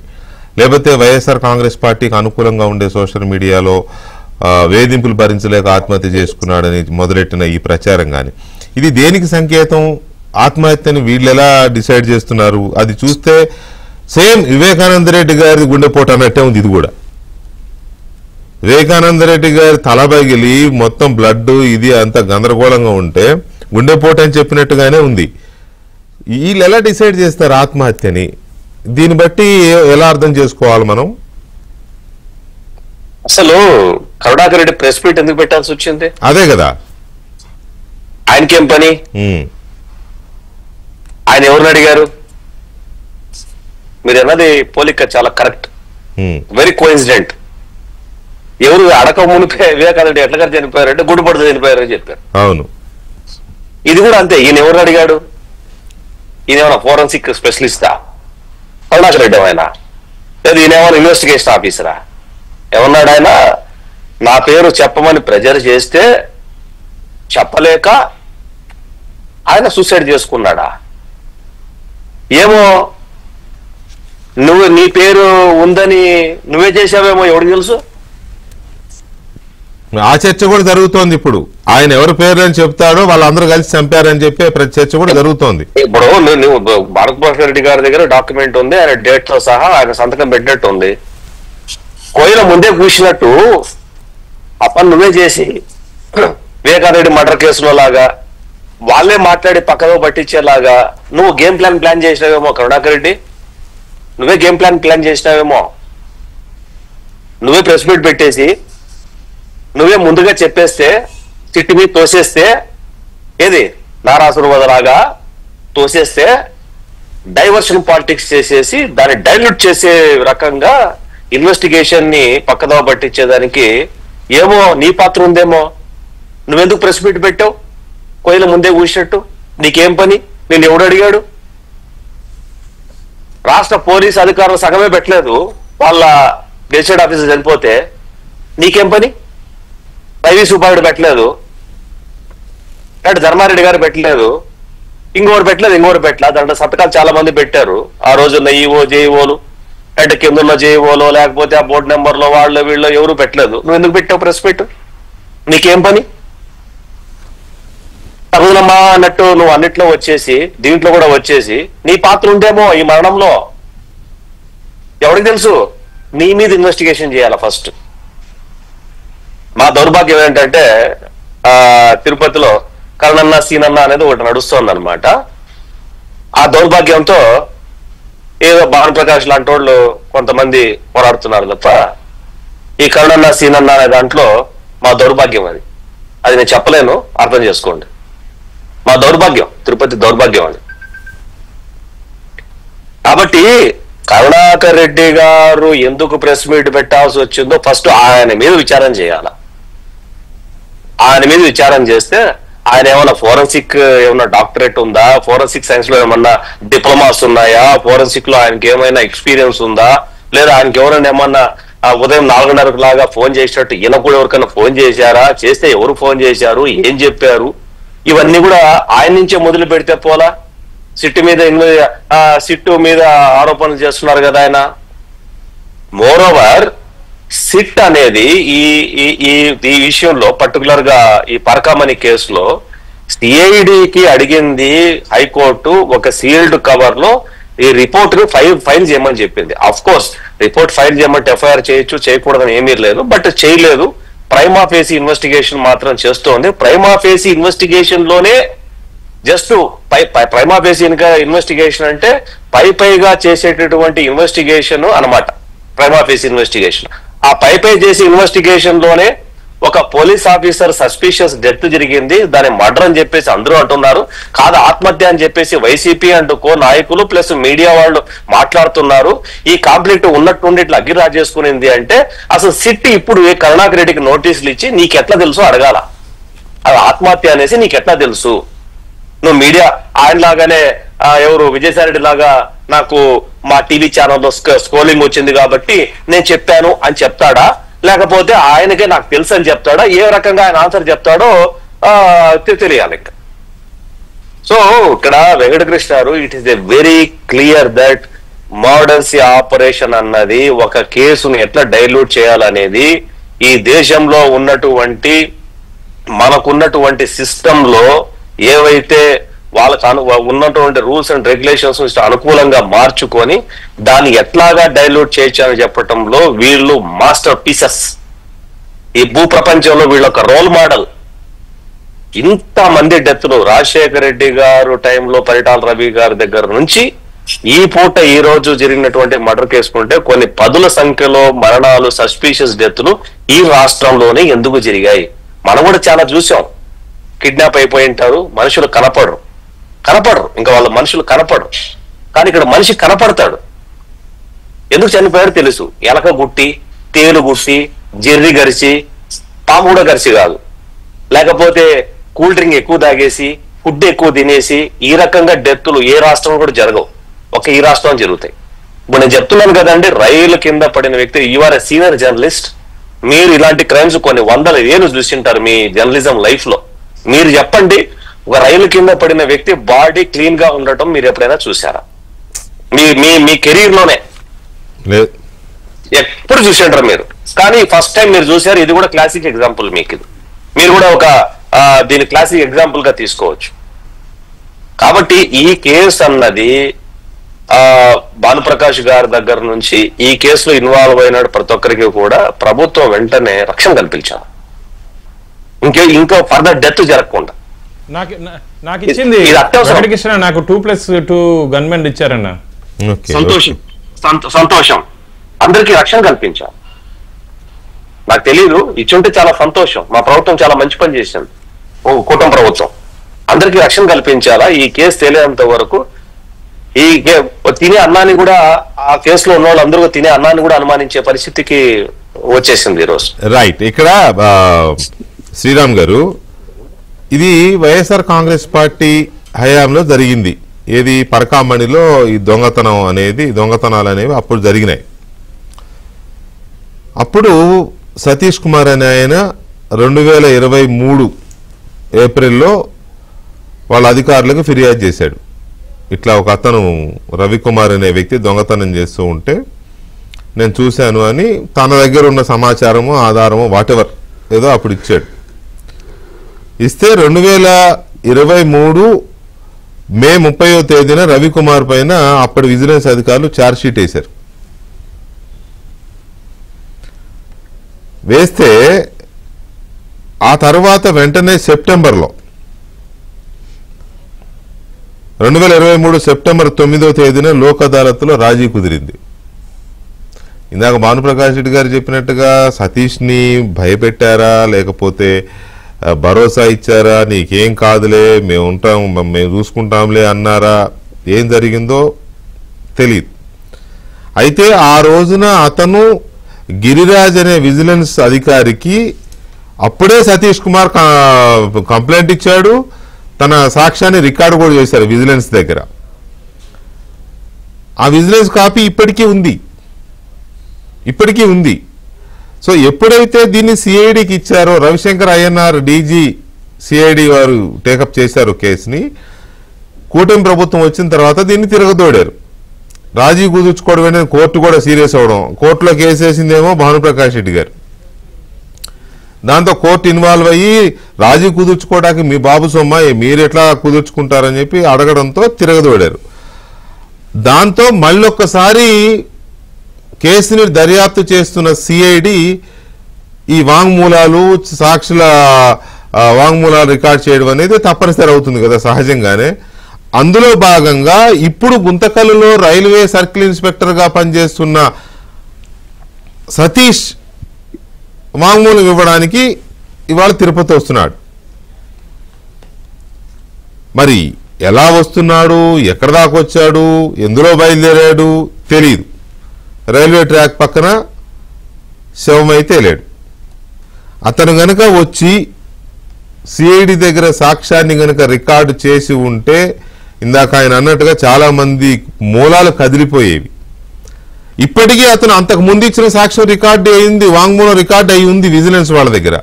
లేకపోతే వైఎస్ఆర్ కాంగ్రెస్ పార్టీకి అనుకూలంగా ఉండే సోషల్ మీడియాలో వేధింపులు భరించలేక ఆత్మహత్య చేసుకున్నాడని మొదలెట్టిన ఈ ప్రచారం కానీ, ఇది దేనికి సంకేతం? ఆత్మహత్యని వీళ్ళు ఎలా డిసైడ్ చేస్తున్నారు? అది చూస్తే సేమ్ వివేకానంద రెడ్డి గారి గుండెపోటు అన్నట్టే ఉంది. ఇది కూడా వివేకానంద రెడ్డి గారి తల పగిలి మొత్తం బ్లడ్ ఇది అంత గందరగోళంగా ఉంటే గుండెపోటు అని చెప్పినట్టుగానే ఉంది. వీళ్ళు ఎలా డిసైడ్ చేస్తారు ఆత్మహత్యని? దీన్ని బట్టి ఎలా అర్థం చేసుకోవాలి మనం? అసలు కరుణాకర్ రెడ్డి ప్రెస్ మీట్ ఎందుకు పెట్టాల్సి వచ్చింది? అదే కదా, ఆయనకేం పని? ఆయన ఎవరిని అడిగారు? మీరు అన్నది పోలిక చాలా కరెక్ట్, వెరీ కోఇన్సిడెంట్. ఎవరు అడక మునిపే వివేకానంద రెడ్డి ఎట్లా గారు చనిపోయారంటే గుడిపడుతూ చనిపోయారని చెప్పారు. అవును, ఇది కూడా అంతే. ఈయన ఎవరు అడిగాడు? ఈయన ఏమైనా ఫోరెన్సిక్ స్పెషలిస్టా? కరుణాకర్ రెడ్డి ఆయన లేదు, ఈయన ఏమైనా ఇన్వెస్టిగేషన్ ఆఫీసరా? ఏమన్నాడు ఆయన? నా పేరు చెప్పమని ప్రెజర్ చేస్తే చెప్పలేక ఆయన సూసైడ్ చేసుకున్నాడా? ఏమో, నీ పేరు ఉందని నువ్వే చేసావేమో, ఎవరికి తెలుసు? ఆ చర్చ కూడా జరుగుతోంది ఇప్పుడు. ఆయన ఎవరి పేరు అని చెప్తాడో వాళ్ళందరూ కలిసి చంపారని చెప్పి చర్చ కూడా జరుగుతోంది. ఇప్పుడు నువ్వు భానుప్రకాష్ రెడ్డి గారి దగ్గర డాక్యుమెంట్ ఉంది, ఆయన డేట్ తో సహా ఆయన సంతకం పెట్టినట్టు ఉంది. కోయిల ముందే కూర్చున్నట్టు ఆ పని నువ్వే చేసి వివేకానంద రెడ్డి మర్డర్ కేసులో లాగా వాళ్ళే మాట్లాడి పక్కదో పట్టించేలాగా నువ్వు గేమ్ ప్లాన్ చేసినావేమో కరుణాకర్ రెడ్డి. నువ్వే గేమ్ ప్లాన్ చేసినావేమో. నువ్వే ప్రెస్ మీట్ పెట్టేసి నువ్వే ముందుగా చెప్పేస్తే చిట్టి మీద తోసేస్తే, ఏది నారాసురు వదలాగా తోసేస్తే డైవర్షన్ పాలిటిక్స్ చేసేసి దాన్ని డైల్యూట్ చేసే రకంగా ఇన్వెస్టిగేషన్ ని పక్కదోవ పట్టించేదానికి ఏమో నీ పాత్ర ఉందేమో. నువ్వెందుకు ప్రెస్ మీట్ పెట్టావు? కోయిల ముందే కూర్చున్నట్టు నీకేం పని? నేను ఎవడు అడిగాడు? రాష్ట్ర పోలీసు అధికారులు సగమే పెట్టలేదు, వాళ్ళ గెజిటెడ్ ఆఫీసర్ చనిపోతే నీకేం పని? వైవి సుబ్బారెడ్డి పెట్టలేదు, అంటే ధర్మారెడ్డి గారు పెట్టలేదు, ఇంకోటి పెట్టలేదు. దాంట్లో సంతకాలు చాలా మంది పెట్టారు. ఆ రోజున్న ఈఓ జేఈఓలు, అంటే కింద జేఈఓలో లేకపోతే ఆ బోర్డు నెంబర్లో వాళ్ళు వీళ్ళు ఎవరు పెట్టలేదు. నువ్వు ఎందుకు పెట్టావు ప్రెస్ మీట్? నీకేం పని? తగుదనమ్మా అన్నట్టు నువ్వు అన్నిట్లో వచ్చేసి దీంట్లో కూడా వచ్చేసి నీ పాత్ర ఉందేమో ఈ మరణంలో. ఎవరికి తెలుసు? నీ మీద ఇన్వెస్టిగేషన్ చేయాల ఫస్ట్. మా దౌర్భాగ్యం ఏంటంటే తిరుపతిలో కరుణన్న సీనన్న అనేది ఒకటి నడుస్తోంది అనమాట. ఆ దౌర్భాగ్యంతో ఏదో భానుప్రకాష్ లాంటి వాళ్ళు కొంతమంది పోరాడుతున్నారు తప్ప ఈ కరుణన్న సీనన్న అనే దాంట్లో మా దౌర్భాగ్యం అది నేను చెప్పలేను, అర్థం చేసుకోండి. మా దౌర్భాగ్యం, తిరుపతి దౌర్భాగ్యం అది. కాబట్టి కరుణాకర్ రెడ్డి గారు ఎందుకు ప్రెస్ మీట్ పెట్టాల్సి వచ్చిందో ఫస్ట్ ఆయన మీద విచారం చేయాల. ఆయన మీద విచారం చేస్తే ఆయన ఏమన్నా ఫోరెన్సిక్ ఏమన్నా డాక్టరేట్ ఉందా, ఫోరెన్సిక్ సైన్స్ లో ఏమన్నా డిప్లొమాస్ ఉన్నాయా, ఫోరెన్సిక్ లో ఆయనకి ఏమైనా ఎక్స్పీరియన్స్ ఉందా, లేదా ఆయనకి ఎవరైనా ఏమన్నా ఉదయం 4:30 లాగా ఫోన్ చేసినట్టు ఈయన కూడా ఎవరికైనా ఫోన్ చేశారా, చేస్తే ఎవరు ఫోన్ చేశారు, ఏం చెప్పారు, ఇవన్నీ కూడా ఆయన నుంచే మొదలు పెడితే పోలా. సిట్టు మీద ఆరోపణలు చేస్తున్నారు కదా ఆయన. మోరోవర్ సిట్ అనేది ఈ విషయంలో పర్టికులర్ గా ఈ పరకామణి కేసులో సిఐడికి అడిగింది హైకోర్టు ఒక సీల్డ్ కవర్ లో ఈ రిపోర్ట్ ని ఫైల్ చేయమని చెప్పింది. అఫ్ కోర్స్ రిపోర్ట్ ఫైల్ చేయమంటే ఎఫ్ఐఆర్ చేయొచ్చు, చేయకూడదని ఏమీ లేదు, బట్ చేయలేదు. ప్రైమా ఫేసి ఇన్వెస్టిగేషన్ మాత్రం చేస్తోంది. ప్రైమా ఫేసి ఇన్వెస్టిగేషన్ లోనే జస్ట్ ప్రైమా ఫేసి ఇన్వెస్టిగేషన్ అంటే పైగా చేసేటటువంటి ఇన్వెస్టిగేషన్ అన్నమాట. ప్రైమా ఫేసి ఇన్వెస్టిగేషన్ ఆ పై చేసే ఇన్వెస్టిగేషన్ లోనే ఒక పోలీస్ ఆఫీసర్ సస్పిషియస్ డెత్ జరిగింది, దాని మర్డర్ అని చెప్పేసి అందరూ అంటున్నారు, కాదు ఆత్మహత్య అని చెప్పేసి వైసీపీ అండ్ కో నాయకులు ప్లస్ మీడియా వాళ్ళు మాట్లాడుతున్నారు. ఈ కాంప్లిక్ట్ ఉన్నట్టుండి ఇట్లా అగ్గిరా చేసుకునింది అంటే అసలు సిట్ ఇప్పుడు కరుణాకర్ రెడ్డికి నోటీసులు ఇచ్చి నీకెట్లా తెలుసు అడగాల. అది ఆత్మహత్య అనేసి నీకెట్లా తెలుసు? నువ్వు మీడియా ఆయన లాగానే ఎవరు విజయసాయి రెడ్డి లాగా నాకు మా టీవీ ఛానల్లో స్క్రోలింగ్ వచ్చింది కాబట్టి నేను చెప్పాను అని చెప్తాడా, లేకపోతే ఆయనకే నాకు తెలుసు అని చెప్తాడా, ఏ రకంగా ఆయన ఆన్సర్ చెప్తాడో తెలియాలి ఇంకా. సో ఇక్కడ వెంకటకృష్ణ గారు, it is a very clear that మర్డర్సీ ఆపరేషన్ అన్నది ఒక కేసును ఎట్లా డైల్యూట్ చేయాలనేది ఈ దేశంలో ఉన్నటువంటి మనకున్నటువంటి సిస్టమ్ లో ఏవైతే వాళ్ళకు ఉన్నటువంటి రూల్స్ అండ్ రెగ్యులేషన్స్ అనుకూలంగా మార్చుకొని దాన్ని ఎట్లాగా డైల్యూట్ చేయొచ్చు అని చెప్పటంలో వీళ్ళు మాస్టర్ పీసెస్. ఈ భూప్రపంచంలో వీళ్ళొక రోల్ మోడల్. ఇంతమంది డెత్లు రాజశేఖర రెడ్డి గారు టైంలో పరిటాల రవి గారి దగ్గర నుంచి ఈ పూట ఈ రోజు జరిగినటువంటి మర్డర్ కేసుకుంటే కొన్ని పదుల సంఖ్యలో మరణాలు, సస్పీషియస్ డెత్లు ఈ రాష్ట్రంలోనే ఎందుకు జరిగాయి? మనం కూడా చాలా చూసాం. కిడ్నాప్ అయిపోయి ఉంటారు, మనుషులు కనపడరు, ఇంకా వాళ్ళ మనుషులు కనపడరు. కానీ ఇక్కడ మనిషి కనపడతాడు. ఎందుకు చనిపోయారు తెలుసు. ఎలక గుట్టి, తేలు గుట్టి, జెర్రి గరిచి, పాము కూడా గరిచి కాదు, లేకపోతే కూల్ డ్రింక్ ఎక్కువ తాగేసి, ఫుడ్ ఎక్కువ తినేసి, ఈ రకంగా డెత్తులు ఏ రాష్ట్రంలో కూడా జరగవు, ఒక ఈ రాష్ట్రంలో జరుగుతాయి. ఇప్పుడు నేను చెప్తున్నాను కదండి, రైలు కింద పడిన వ్యక్తి, you are a senior journalist, మీరు ఇలాంటి క్రైమ్స్ కొన్ని వందల ఏళ్ళు చూసింటారు మీ జర్నలిజం లైఫ్ లో. మీరు చెప్పండి, ఒక రైలు కింద పడిన వ్యక్తి బాడీ క్లీన్ గా ఉండటం మీరు ఎప్పుడైనా చూసారా? మీ కెరీర్ లోనే ఎప్పుడు చూసింటారు మీరు, కానీ ఫస్ట్ టైం మీరు చూసారు. ఇది కూడా క్లాసిక్ ఎగ్జాంపుల్ మీకు. ఇది మీరు కూడా ఒక దీని క్లాసిక్ ఎగ్జాంపుల్ గా తీసుకోవచ్చు. కాబట్టి ఈ కేసు అన్నది భానుప్రకాష్ గారి దగ్గర నుంచి ఈ కేసులో ఇన్వాల్వ్ అయిన ప్రతి ఒక్కరికి కూడా ప్రభుత్వం వెంటనే రక్షణ కల్పించాలి, ఇంకో ఫర్దర్ డెత్ జరగకుండా. నాకు ఇచ్చింది వెంకటకృష్ణ, నాకు 2+2 గన్మెన్ ఇచ్చారన్న. సంతోషం, అందరికీ రక్షణ కల్పించాలి. నాకు తెలీదు, ఇచ్చుంటే చాలా సంతోషం. మా ప్రభుత్వం చాలా మంచి పని చేసింది, కూటమి ప్రభుత్వం. అందరికీ రక్షణ కల్పించాలా. ఈ కేసు తేలేంత వరకు ఈ తినే అన్నాన్ని కూడా, ఆ కేసులో ఉన్న వాళ్ళు అందరూ తినే అన్నాన్ని కూడా అనుమానించే పరిస్థితికి వచ్చేసింది ఈరోజు. రైట్. ఇక్కడ శ్రీరామ్ గారు, ఇది వైఎస్ఆర్ కాంగ్రెస్ పార్టీ హయాంలో జరిగింది. ఏది పరకామణిలో ఈ దొంగతనాలు అనేవి అప్పుడు జరిగినాయి. అప్పుడు సతీష్ కుమార్ అనే ఆయన 2023 ఏప్రిల్లో వాళ్ళ అధికారులకు ఫిర్యాదు చేశాడు. ఇట్లా ఒక అతను రవికుమార్ అనే వ్యక్తి దొంగతనం చేస్తూ ఉంటే నేను చూశాను అని తన దగ్గర ఉన్న సమాచారము, ఆధారము, వాటెవర్ ఏదో అప్పుడు ఇచ్చాడు. ఇస్తే 2023 మే 30వ తేదీన రవికుమార్ పైన అప్పటి విజిలెన్స్ అధికారులు ఛార్జ్ షీట్ వేశారు. వేస్తే ఆ తర్వాత వెంటనే సెప్టెంబర్లో 2023 సెప్టెంబర్ 9వ తేదీన లోక్ అదాలత్లో రాజీ కుదిరింది. ఇందాక భానుప్రకాష్ రెడ్డి గారు చెప్పినట్టుగా సతీష్ని భయపెట్టారా, లేకపోతే భరోసా ఇచ్చారా, నీకేం కాదులే మేము చూసుకుంటాంలే అన్నారా, ఏం జరిగిందో తెలియదు. అయితే ఆ రోజున అతను గిరిరాజ్ అనే విజిలెన్స్ అధికారికి అప్పుడే సతీష్ కుమార్ కంప్లైంట్ ఇచ్చాడు, తన సాక్ష్యాన్ని రికార్డు కూడా చేశారు విజిలెన్స్ దగ్గర. ఆ విజిలెన్స్ కాపీ ఇప్పటికీ ఉంది. సో ఎప్పుడైతే దీన్ని సిఐడికి ఇచ్చారో, రవిశంకర్ అయ్యన్నార్ డీజీ సిఐడి వారు టేకప్ చేశారు కేసుని, కూటమి ప్రభుత్వం వచ్చిన తర్వాత దీన్ని తిరగదోడారు. రాజీ కుదుర్చుకోవడం అనేది కోర్టు కూడా సీరియస్ అవడం, కోర్టులో కేసు వేసిందేమో భానుప్రకాష్ రెడ్డి గారు. దాంతో కోర్టు ఇన్వాల్వ్ అయ్యి రాజీ కుదుర్చుకోవడానికి మీ బాబు సొమ్మ మీరు ఎట్లా కుదుర్చుకుంటారని చెప్పి అడగడంతో తిరగదోడారు. దాంతో మళ్ళొక్కసారి కేసుని దర్యాప్తు చేస్తున్న సిఐడి ఈ వాంగ్మూలాలు, సాక్షుల వాంగ్మూలాలు రికార్డ్ చేయడం అనేది తప్పనిసరి అవుతుంది కదా సహజంగానే. అందులో భాగంగా ఇప్పుడు గుంతకల్లులో రైల్వే సర్కిల్ ఇన్స్పెక్టర్గా పనిచేస్తున్న సతీష్ వాంగ్మూలం ఇవ్వడానికి ఇవాళ తిరుపతి వస్తున్నాడు. మరి ఎలా వస్తున్నాడు, ఎక్కడ దాకా వచ్చాడు, ఎందులో బయలుదేరాడు తెలియదు. రైల్వే ట్రాక్ పక్కన శవమైతే లేడు. అతను గనక వచ్చి సిఐడి దగ్గర సాక్ష్యాన్ని గనక రికార్డు చేసి ఉంటే ఇందాక ఆయన అన్నట్టుగా చాలా మంది మూలాలు కదిలిపోయేవి. ఇప్పటికీ అతను అంతకు ముందు ఇచ్చిన సాక్ష్యం రికార్డు అయింది, వాంగ్మూలం రికార్డు అయి ఉంది విజిలెన్స్ వాళ్ళ దగ్గర.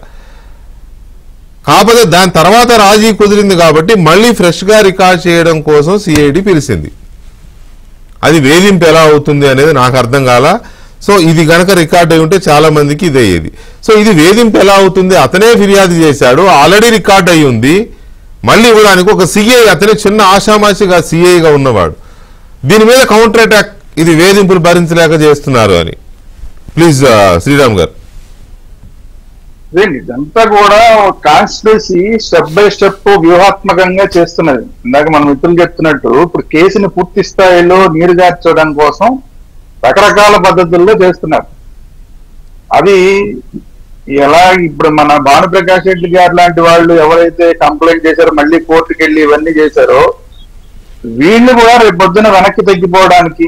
కాకపోతే దాని తర్వాత రాజీ కుదిరింది కాబట్టి మళ్ళీ ఫ్రెష్ గా రికార్డ్ చేయడం కోసం సిఐడి పిలిచింది. అది వేధింపు ఎలా అవుతుంది అనేది నాకు అర్థం కాల. సో ఇది గనక రికార్డ్ అయి ఉంటే చాలా మందికి ఇది అయ్యేది. సో ఇది వేధింపు ఎలా అవుతుంది, అతనే ఫిర్యాదు చేశాడు, ఆల్రెడీ రికార్డ్ అయి ఉంది, మళ్ళీ ఇవ్వడానికి ఒక సిఐ, అతనే చిన్న ఆషామాషిగా సిఐగా ఉన్నవాడు, దీని మీద కౌంటర్ అటాక్, ఇది వేధింపులు భరించలేక చేస్తున్నారు అని. ప్లీజ్ శ్రీరామ్ గారు. ఇదంతా కూడా కాన్స్టిట్యూన్సీ స్టెప్ బై స్టెప్ వ్యూహాత్మకంగా చేస్తున్నది. ఇందాక మన మిత్రులు చెప్తున్నట్టు ఇప్పుడు కేసుని పూర్తి స్థాయిలో నీరుగార్చడం కోసం రకరకాల పద్ధతుల్లో చేస్తున్నారు. అది ఎలా ఇప్పుడు మన భానుప్రకాష్ రెడ్డి గారు లాంటి వాళ్ళు ఎవరైతే కంప్లైంట్ చేశారో, మళ్ళీ కోర్టుకు వెళ్ళి ఇవన్నీ చేశారో, వీళ్ళు కూడా రేపు పొద్దున వెనక్కి తగ్గిపోవడానికి,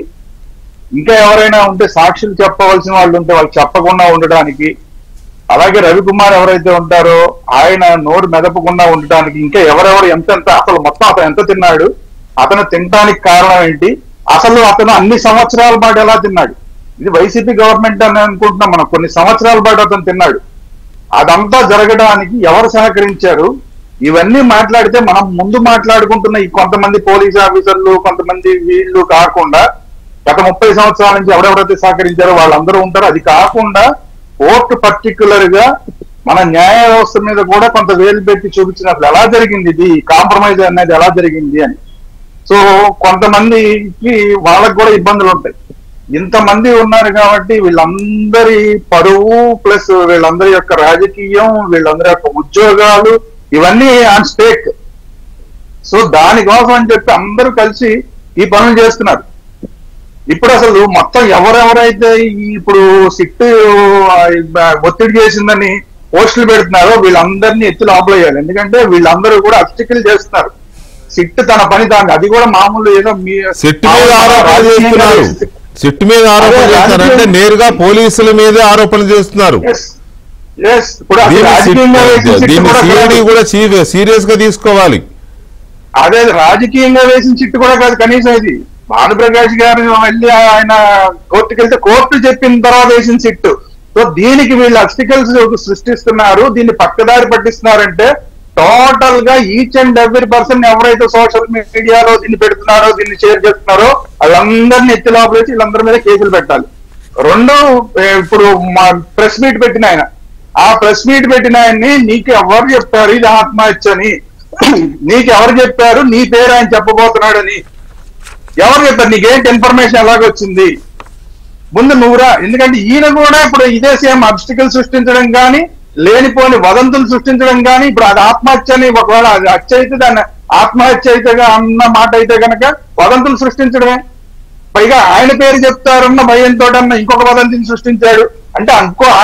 ఇంకా ఎవరైనా ఉంటే సాక్షులు చెప్పవలసిన వాళ్ళు ఉంటే వాళ్ళు చెప్పకుండా ఉండడానికి, అలాగే రవికుమార్ ఎవరైతే ఉంటారో ఆయన నోరు మెదపకుండా ఉండటానికి, ఇంకా ఎవరెవరు ఎంతెంత, అసలు మొత్తం అతను ఎంత తిన్నాడు, అతను తినడానికి కారణం ఏంటి, అసలు అతను అన్ని సంవత్సరాల పాటు ఎలా తిన్నాడు, ఇది వైసీపీ గవర్నమెంట్ అని అనుకుంటున్నాం మనం, కొన్ని సంవత్సరాల పాటు అతను తిన్నాడు, అదంతా జరగడానికి ఎవరు సహకరించారు, ఇవన్నీ మాట్లాడితే మనం ముందు మాట్లాడుకుంటున్న ఈ కొంతమంది పోలీస్ ఆఫీసర్లు, కొంతమంది వీళ్ళు కాకుండా గత 30 సంవత్సరాల నుంచి ఎవరెవరైతే సహకరించారో వాళ్ళందరూ ఉంటారు. అది కాకుండా కోర్టు పర్టికులర్ గా మన న్యాయ వ్యవస్థ మీద కూడా కొంత వేలు పెట్టి చూపించినట్లు ఎలా జరిగింది, ఇది కాంప్రమైజ్ అనేది ఎలా జరిగింది అని. సో కొంతమందికి వాళ్ళకు కూడా ఇబ్బందులు ఉంటాయి. ఇంతమంది ఉన్నారు కాబట్టి వీళ్ళందరి పరువు ప్లస్ వీళ్ళందరి యొక్క రాజకీయం, వీళ్ళందరి యొక్క ఉద్యోగాలు ఇవన్నీ ఆన్ స్టేక్. సో దానికోసం అని చెప్పి అందరూ కలిసి ఈ పనులు చేస్తున్నారు. ఇప్పుడు అసలు మొత్తం ఎవరెవరైతే ఇప్పుడు సిట్ ఒత్తిడి చేసిందని పోస్టులు పెడుతున్నారో వీళ్ళందరినీ ఎత్తి లోపలయ్యాలి. ఎందుకంటే వీళ్ళందరూ కూడా అబ్స్టికల్ చేస్తున్నారు. సిట్ తన పని దాన్ని, అది కూడా మామూలు ఏదో సిట్ మీద ఆరోపణలు చేస్తున్నారంటే నేరుగా పోలీసుల మీద ఆరోపణలు చేస్తున్నారు. దీన్ని కూడా సీరియస్ గా తీసుకోవాలి. అదే రాజకీయంగా వేసిన చిట్టు కూడా కాదు కనీసం ఇది. భానుప్రకాష్ గారు వెళ్ళి ఆయన కోర్టుకి వెళ్తే కోర్టు చెప్పిన తర్వాత వేసిన చిట్టు. సో దీనికి వీళ్ళు అబ్స్టికల్స్ సృష్టిస్తున్నారు, దీన్ని పక్కదారి పట్టిస్తున్నారంటే టోటల్ గా ఈచ్ అండ్ ఎవ్రీ పర్సన్ ఎవరైతే సోషల్ మీడియాలో దీన్ని పెడుతున్నారో, దీన్ని షేర్ చేస్తున్నారో వాళ్ళందరినీ ఎత్తి లోపలేసి వీళ్ళందరి మీద కేసులు పెట్టాలి. రెండు, ఇప్పుడు మా ప్రెస్ మీట్ పెట్టిన ఆయన, ఆ ప్రెస్ మీట్ పెట్టిన ఆయన్ని నీకు ఎవరు చెప్పారు ఇది ఆత్మహత్య అని, నీకు ఎవరు చెప్పారు నీ పేరు ఆయన చెప్పబోతున్నాడని ఎవరు చెప్పారు, నీకేంటి ఇన్ఫర్మేషన్ ఎలాగొచ్చింది, ముందు నువ్వురా. ఎందుకంటే ఈయన కూడా ఇప్పుడు ఇదే సేమ్ అబ్స్టికల్ సృష్టించడం కానీ, లేనిపోని వదంతులు సృష్టించడం కానీ, ఇప్పుడు అది ఆత్మహత్య అని ఒకవేళ అది హత్య అయితే దాన్ని ఆత్మహత్య అయితే అన్న మాట అయితే కనుక వదంతులు సృష్టించడమే. పైగా ఆయన పేరు చెప్తారన్న భయంతో ఇంకొక వదంతిని సృష్టించాడు అంటే,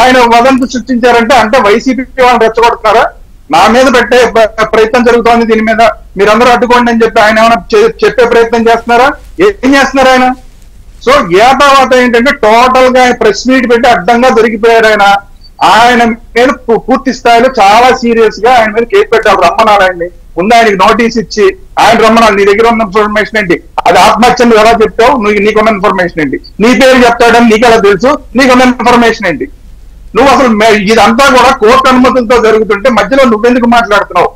ఆయన వదంతి సృష్టించారంటే అంటే వైసీపీ వాళ్ళని రెచ్చగొడుతున్నారా, నా మీద పెట్టే ప్రయత్నం జరుగుతోంది, దీని మీద మీరందరూ అడ్డుకోండి అని చెప్పి ఆయన ఏమైనా చెప్పే ప్రయత్నం చేస్తున్నారా, ఏం చేస్తున్నారు ఆయన? సో ఏతావాత ఏంటంటే టోటల్ గా ప్రెస్ మీట్ పెట్టి అడ్డంగా దొరికిపోయారు ఆయన. ఆయన మీద పూర్తి స్థాయిలో చాలా సీరియస్ గా ఆయన మీద కేసు పెట్టాలి, రమ్మనాలండి. ముందు ఆయనకి నోటీస్ ఇచ్చి ఆయన రమ్మనాలి. నీ దగ్గర ఉన్న ఇన్ఫర్మేషన్ ఏంటి, అది ఆత్మహత్య నువ్వు ఎలా చెప్తావు, నీకున్న ఇన్ఫర్మేషన్ ఏంటి, నీ పేరు చెప్తాడని నీకు ఎలా తెలుసు, నీకున్న ఇన్ఫర్మేషన్ ఏంటి, నువ్వు అసలు ఇదంతా కూడా కోర్టు అనుమతులతో జరుగుతుంటే మధ్యలో నువ్వెందుకు మాట్లాడుతున్నావు?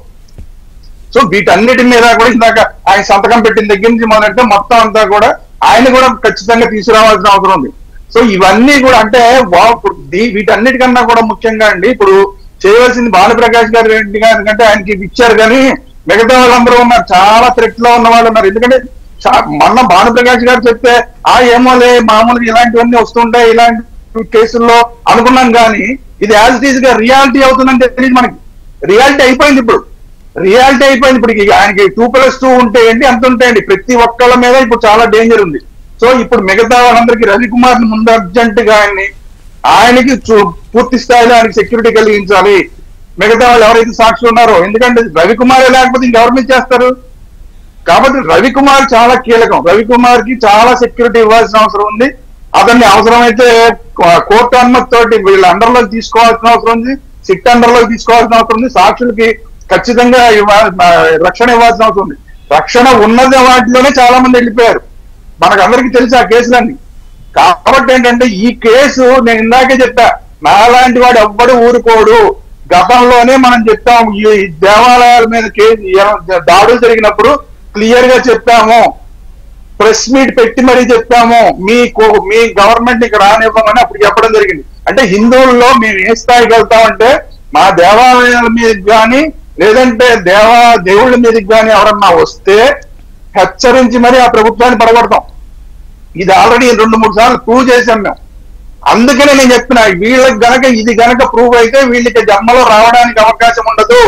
సో వీటన్నిటి మీద కూడా ఇందాక ఆయన సంతకం పెట్టిన దగ్గర నుంచి మొదలెడితే మొత్తం అంతా కూడా ఆయన కూడా ఖచ్చితంగా తీసుకురావాల్సిన అవసరం ఉంది. సో ఇవన్నీ కూడా అంటే వీటన్నిటికన్నా కూడా ముఖ్యంగా అండి ఇప్పుడు చేయవలసింది భానుప్రకాష్ గారు రెడ్డి గారి కంటే ఆయనకి ఇచ్చారు, కానీ మిగతా వాళ్ళందరూ ఉన్నారు, చాలా థ్రెట్ లో ఉన్న వాళ్ళు ఉన్నారు. ఎందుకంటే మొన్న భానుప్రకాష్ గారు చెప్తే ఏమోలే మామూలుగా ఇలాంటివన్నీ వస్తుంటాయి ఇలాంటి కేసుల్లో అనుకున్నాం, కానీ ఇది యాజ్ ఇట్ ఈజ్ గా రియాలిటీ అవుతుందని తెలియదు మనకి. రియాలిటీ అయిపోయింది ఇప్పుడు, రియాలిటీ అయిపోయింది. ఇప్పుడు ఆయనకి 2+2 ఉంటే ఏంటి, అంత ఉంటాయండి. ప్రతి ఒక్కళ్ళ మీద ఇప్పుడు చాలా డేంజర్ ఉంది. సో ఇప్పుడు మిగతా వాళ్ళందరికీ రవికుమార్ ని ముందు అర్జెంట్ గా ఆయనకి పూర్తి స్థాయిలో ఆయనకి సెక్యూరిటీ కలిగించాలి. మిగతా వాళ్ళు ఎవరైతే సాక్షులు ఉన్నారో, ఎందుకంటే రవికుమారే లేకపోతే ఇంకెవరి మీద చేస్తారు. కాబట్టి రవికుమార్ చాలా కీలకం. రవికుమార్ కి చాలా సెక్యూరిటీ ఇవ్వాల్సిన అవసరం ఉంది. అతన్ని అవసరమైతే కోర్టు అనుమతితోటి వీళ్ళ అండర్ లోకి తీసుకోవాల్సిన అవసరం ఉంది, సిట్ అండర్ లోకి తీసుకోవాల్సిన అవసరం ఉంది, సాక్షులకి ఖచ్చితంగా రక్షణ ఇవ్వాల్సిన అవసరం ఉంది. రక్షణ ఉన్నది వాటిలోనే చాలా మంది వెళ్ళిపోయారు, మనకు అందరికీ తెలుసు ఆ కేసులన్నీ. కాబట్టి ఏంటంటే ఈ కేసు నేను ఇందాకే చెప్పా, నాలాంటి వాడు ఎవ్వడు ఊరుకోడు. గతంలోనే మనం చెప్పాము, ఈ దేవాలయాల మీద దాడులు జరిగినప్పుడు క్లియర్ గా చెప్పాము, ప్రెస్ మీట్ పెట్టి మరీ చెప్పాము, మీ గవర్నమెంట్ ఇక్కడ రానివ్వమని అప్పుడు చెప్పడం జరిగింది. అంటే హిందువుల్లో మేము ఏ స్థాయికి వెళ్తామంటే మా దేవాలయాల మీదకి కానీ లేదంటే దేవుళ్ళ మీదకి కానీ ఎవరన్నా వస్తే హెచ్చరించి మరి ఆ ప్రభుత్వాన్ని పడగొడతాం. ఇది ఆల్రెడీ 2-3 సార్లు ప్రూవ్ చేశాం మేము. అందుకనే నేను చెప్తున్నా, వీళ్ళకి గనక ఇది గనక ప్రూవ్ అయితే వీళ్ళకి జన్మలో రావడానికి అవకాశం ఉండదు,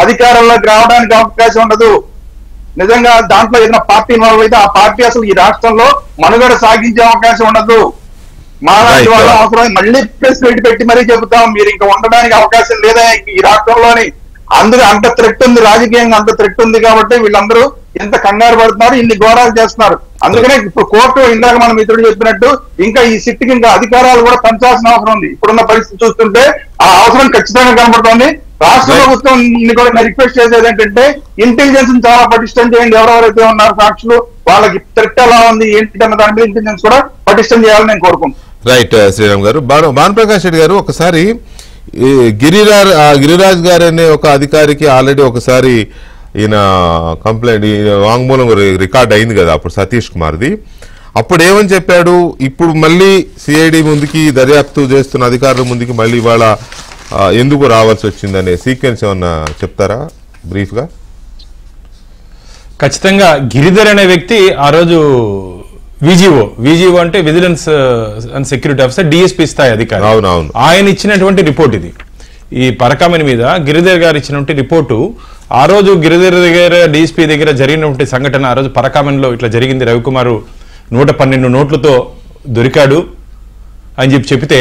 అధికారంలోకి రావడానికి అవకాశం ఉండదు. నిజంగా దాంట్లో ఏదైనా పార్టీ ఇన్వాల్వ్ అయితే ఆ పార్టీ అసలు ఈ రాష్ట్రంలో మనుగడ సాగించే అవకాశం ఉండదు. మాలాంటి వాళ్ళ అవసరం మళ్ళీ ప్రెస్ మీట్ పెట్టి మరీ చెబుతాం, మీరు ఇంకా ఉండడానికి అవకాశం లేదా ఈ రాష్ట్రంలోని. అందులో అంత థ్రెట్ ఉంది, రాజకీయంగా అంత థ్రెట్ ఉంది కాబట్టి వీళ్ళందరూ ఎంత కంగారు పడుతున్నారు, ఇన్ని ఘోరాలు చేస్తున్నారు. అందుకనే ఇప్పుడు కోర్టు ఇందాక మన మిత్రుడు చెప్పినట్టు ఇంకా ఈ సిట్కి ఇంకా అధికారాలు కూడా పెంచాల్సిన అవసరం ఉంది. ఇప్పుడున్న పరిస్థితి చూస్తుంటే ఆ అవసరం ఖచ్చితంగా కనబడుతోంది. రాష్ట్ర ప్రభుత్వం కూడా రిక్వెస్ట్ చేసేది ఏంటంటే ఇంటెలిజెన్స్ చాలా పటిష్టం చేయండి. ఎవరెవరైతే ఉన్నారు సాక్షులు వాళ్ళకి థ్రెట్ ఎలా ఉంది ఏంటి అన్న దాని మీద ఇంటెలిజెన్స్ కూడా పటిష్టం చేయాలని నేను కోరుకుంటున్నాను. రైట్ శ్రీరామ్ గారు. భానుప్రకాష్ రెడ్డి గారు, ఒకసారి గిరిరాజ్ గారు అనే ఒక అధికారికి ఆల్రెడీ ఒకసారి ఈయన కంప్లైంట్ వాంగ్మూలం రికార్డ్ అయింది కదా అప్పుడు సతీష్ కుమార్ది. అప్పుడు ఏమని చెప్పాడు, ఇప్పుడు మళ్ళీ సిఐడి ముందుకి దర్యాప్తు చేస్తున్న అధికారుల ముందుకి మళ్ళీ ఇవాళ ఎందుకు రావాల్సి వచ్చిందనే సీక్వెన్స్ ఏమన్నా చెప్తారా బ్రీఫ్ గా? ఖచ్చితంగా గిరిధర్ అనే వ్యక్తి ఆ రోజు విజిఓ అంటే vigilance and security officer, DSP స్థాయి అధికారి. అవునవును, ఆయన ఇచ్చినటువంటి రిపోర్ట్ ఇది. ఈ పరకామణి మీద గిరిధర్ గారు ఇచ్చినటువంటి రిపోర్టు, ఆ రోజు గిరిధర్ దగ్గర డిఎస్పీ దగ్గర జరిగినటువంటి సంఘటన, ఆ రోజు పరకామణిలో ఇట్లా జరిగింది, రవికుమారు 112 నోట్లతో దొరికాడు అని చెప్తే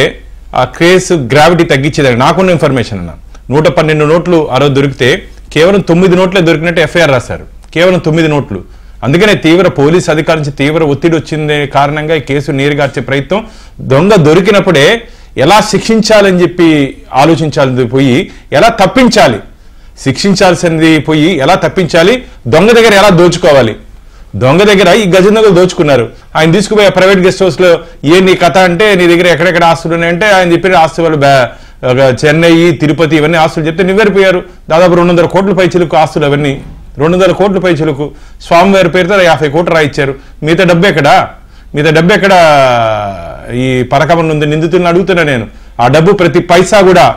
ఆ కేసు గ్రావిటీ తగ్గించేదని నాకున్న ఇన్ఫర్మేషన్ అన్న. 112 నోట్లు ఆ రోజు దొరికితే కేవలం 9 నోట్లే దొరికినట్టు ఎఫ్ఐఆర్ రాశారు, కేవలం 9 నోట్లు. అందుకనే తీవ్ర పోలీస్ అధికారి నుంచి తీవ్ర ఒత్తిడి వచ్చింది కారణంగా ఈ కేసు నీరుగార్చే ప్రయత్నం. దొంగ దొరికినప్పుడే ఎలా శిక్షించాలని చెప్పి ఆలోచించాల్సింది పోయి ఎలా తప్పించాలి, శిక్షించాల్సింది పోయి ఎలా తప్పించాలి, దొంగ దగ్గర ఎలా దోచుకోవాలి. దొంగ దగ్గర ఈ గజందొంగలు దోచుకున్నారు. ఆయన తీసుకుపోయి ప్రైవేట్ గెస్ట్ హౌస్ లో నీ కథ అంటే నీ దగ్గర ఎక్కడెక్కడ ఆస్తులు ఉన్నాయంటే ఆయన చెప్పిన ఆస్తు వాళ్ళు చెన్నై, తిరుపతి ఇవన్నీ ఆస్తులు చెప్తే నివ్వెరిపోయారు. దాదాపు 200 కోట్ల పైచిలకు ఆస్తులు, అవన్నీ 200 కోట్ల పైచిలకు. స్వామివారి పేరుతో 50 కోట్లు రాయిచ్చారు. మిగతా డబ్బు ఎక్కడ ఈ పరకామణి ఉంది నిందితులను అడుగుతున్నా నేను. ఆ డబ్బు ప్రతి పైసా కూడా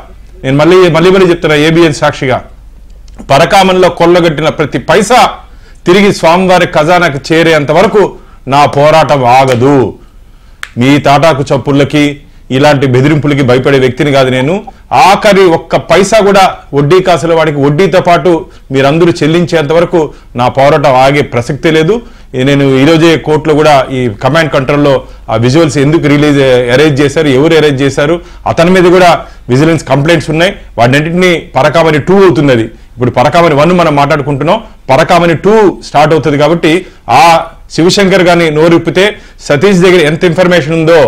నేను మళ్ళీ చెప్తున్నా ఏబిఎన్ సాక్షిగా, పరకామణిలో కొల్లగట్టిన ప్రతి పైసా తిరిగి స్వామివారి ఖజానాకు చేరేంత వరకు నా పోరాటం ఆగదు. మీ తాటాకు చప్పుళ్ళకి ఇలాంటి బెదిరింపులకి భయపడే వ్యక్తిని కాదు నేను. ఆఖరి ఒక్క పైసా కూడా వడ్డీ కాసుల వాడికి వడ్డీతో పాటు మీరందరూ చెల్లించేంత వరకు నా పోరాటం ఆగే ప్రసక్తే లేదు. నేను ఈరోజే కోర్టులో కూడా ఈ కమాండ్ కంట్రోల్లో ఆ విజువల్స్ ఎందుకు అరేంజ్ చేశారు, ఎవరు అరేంజ్ చేశారు, అతని మీద కూడా విజిలెన్స్ కంప్లైంట్స్ ఉన్నాయి. వాటిన్నింటినీ పరకామణి 2 అవుతుంది. అది ఇప్పుడు పరకామణి 1 మనం మాట్లాడుకుంటున్నాం, పరకామణి 2 స్టార్ట్ అవుతుంది. కాబట్టి ఆ శివశంకర్ గారిని నోరిప్పితే సతీష్ దగ్గర ఎంత ఇన్ఫర్మేషన్ ఉందో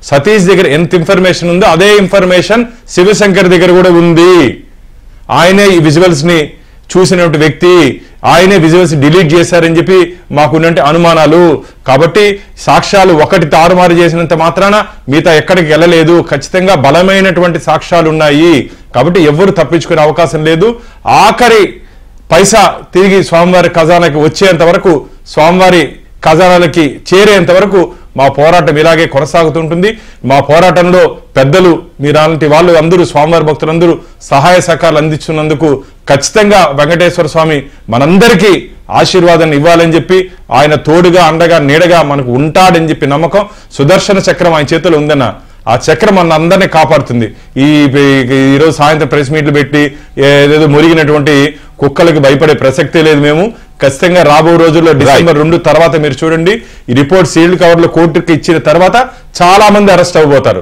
సతీష్ దగ్గర ఎంత ఇన్ఫర్మేషన్ ఉందో అదే ఇన్ఫర్మేషన్ శివశంకర్ దగ్గర కూడా ఉంది. ఆయనే ఈ విజువల్స్ ని చూసినటువంటి వ్యక్తి, ఆయనే విజువల్స్ డిలీట్ చేశారని చెప్పి మాకున్నటువంటి అనుమానాలు. కాబట్టి సాక్ష్యాలు ఒకటి తారుమారు చేసినంత మాత్రాన మిగతా ఎక్కడికి వెళ్ళలేదు. ఖచ్చితంగా బలమైనటువంటి సాక్ష్యాలు ఉన్నాయి. కాబట్టి ఎవరు తప్పించుకునే అవకాశం లేదు. ఆఖరి పైసా తిరిగి స్వామివారి ఖజానాకి వచ్చేంత వరకు, స్వామివారి ఖజానాలకి చేరేంత వరకు మా పోరాటం ఇలాగే కొనసాగుతుంటుంది. మా పోరాటంలో పెద్దలు మీలాంటి వాళ్ళు అందరూ, స్వామివారి భక్తులందరూ సహాయ సహకారాలు అందిస్తున్నందుకు ఖచ్చితంగా వెంకటేశ్వర స్వామి మనందరికీ ఆశీర్వాదాన్ని ఇవ్వాలని చెప్పి, ఆయన తోడుగా అండగా నీడగా మనకు ఉంటాడని చెప్పి నమ్మకం. సుదర్శన చక్రం ఆయన చేతిలో ఉందన్న, ఆ చక్రం మన అందరినీ కాపాడుతుంది. ఈరోజు సాయంత్రం ప్రెస్ మీట్లు పెట్టి ఏదేదో మురిగినటువంటి కుక్కలకి భయపడే ప్రసక్తే లేదు. మేము ఖచ్చితంగా రాబో రోజుల్లో డిసెంబర్ 2 తర్వాత మీరు చూడండి, ఈ రిపోర్ట్ సీల్డ్ కవర్ లో కోర్టుకి ఇచ్చిన తర్వాత చాలా మంది అరెస్ట్ అవబోతారు.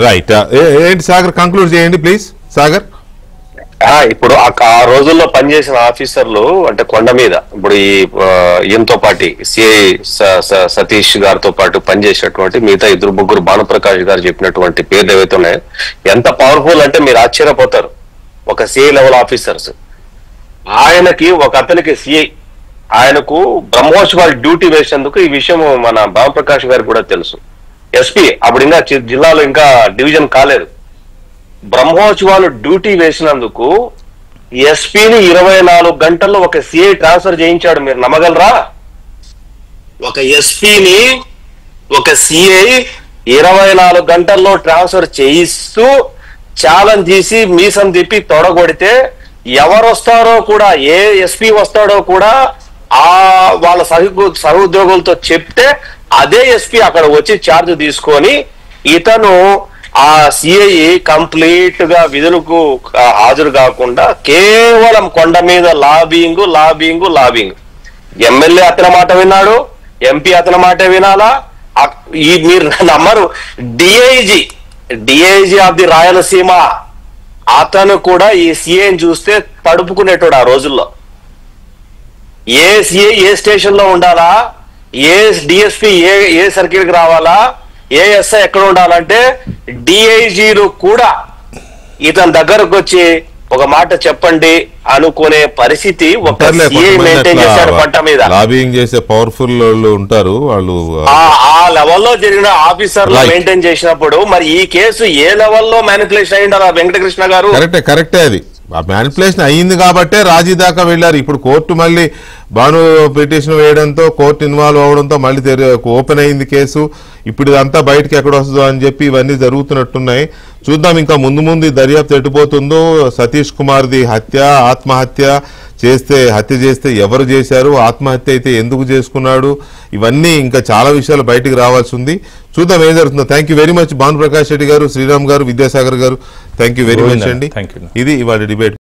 రైట్, ఏంటి సాగర్ కంక్లూడ్ చేయండి ప్లీజ్. సాగర్, ఇప్పుడు ఆ రోజుల్లో పనిచేసిన ఆఫీసర్లు అంటే కొండ మీద ఇప్పుడు ఈయనతో పాటు సిఐ సతీష్ గారితో పాటు పనిచేసేటువంటి మిగతా 2-3 భానుప్రకాష్ గారు చెప్పినటువంటి పేర్లు ఏవైతే ఉన్నాయో ఎంత పవర్ఫుల్ అంటే మీరు ఆశ్చర్యపోతారు. ఒక సిఐ లెవెల్ ఆఫీసర్స్, ఆయనకి ఒక అతనికి సిఐ ఆయనకు బ్రహ్మోత్సవాలు డ్యూటీ వేసేందుకు ఈ విషయం మన భానుప్రకాష్ గారికి కూడా తెలుసు. ఎస్పీ అప్పుడు ఇంకా జిల్లాలో ఇంకా డివిజన్ కాలేదు. బ్రహ్మోత్సవాలు డ్యూటీ వేసినందుకు ఎస్పీని 24 గంటల్లో ఒక సిఐ ట్రాన్స్ఫర్ చేయించాడు. మీరు నమ్మగలరా? ఒక ఎస్పీని ఒక సిఐ 24 గంటల్లో ట్రాన్స్ఫర్ చేయిస్తూ ఛాలెంజ్ చేసి మీసం తిప్పి తొడగొడితే ఎవరు వస్తారో కూడా, ఏ ఎస్పీ వస్తాడో కూడా వాళ్ళ సహోద్యోగులతో చెప్తే అదే ఎస్పీ అక్కడ వచ్చి ఛార్జ్ తీసుకొని ఇతను ఆ సిఐ కంప్లీట్ గా విధులకు హాజరు కాకుండా కేవలం కొండ మీద లాబింగ్. ఎమ్మెల్యే అతని మాట విన్నాడు, ఎంపీ అతని మాట వినాలా? మీరు నమ్మరు, డిఐజీ ఆఫ్ ది రాయలసీమ అతను కూడా ఈ సిఐని చూస్తే తడుపుకునేటోడు ఆ రోజుల్లో. ఏ సిఐ ఏ స్టేషన్ లో ఉండాలా, ఏ డిఎస్పీ ఏ సర్కిల్ కి రావాలా, ఏ ఎస్ఐ ఎక్కడ ఉండాలంటే డిఐజీలు కూడా ఇతని దగ్గరకు వచ్చి ఒక మాట చెప్పండి అనుకునే పరిస్థితి ఒక సిఐ మెయింటైన్ చేశాడు పంట మీద. లాబింగ్ చేసే పవర్ఫుల్ ఉంటారు వాళ్ళు. ఆ లెవెల్లో జరిగిన ఆఫీసర్లు మెయింటైన్ చేసినప్పుడు మరి ఈ కేసు ఏ లెవెల్లో మ్యానిపులేషన్ అయ్యి ఉండాలి వెంకటకృష్ణ గారు? కరెక్టే అది మ్యానిపులేషన్ అయ్యింది కాబట్టే రాజీ దాకా వెళ్లారు. ఇప్పుడు కోర్టు మళ్ళీ భాను పిటిషన్ వేయడంతో, కోర్టు ఇన్వాల్వ్ అవడంతో మళ్ళీ ఓపెన్ అయింది కేసు. ఇప్పుడు ఇదంతా బయటకి ఎక్కడ వస్తుందో అని చెప్పి ఇవన్నీ జరుగుతున్నట్టున్నాయి. చూద్దాం ఇంకా ముందు దర్యాప్తు ఎట్టుపోతుందో. సతీష్ కుమార్ది ఆత్మహత్య చేస్తే ఎవరు చేశారు, ఆత్మహత్య అయితే ఎందుకు చేసుకున్నాడు, ఇవన్నీ ఇంకా చాలా విషయాలు బయటికి రావాల్సి ఉంది. చూద్దాం ఏం జరుగుతుందో. Thank you very much Bhanuprakash Reddy గారు, శ్రీరామ్ గారు, విద్యాసాగర్ గారు, థ్యాంక్ యూ వెరీ మచ్ అండి. ఇది ఇవాళ డిబేట్.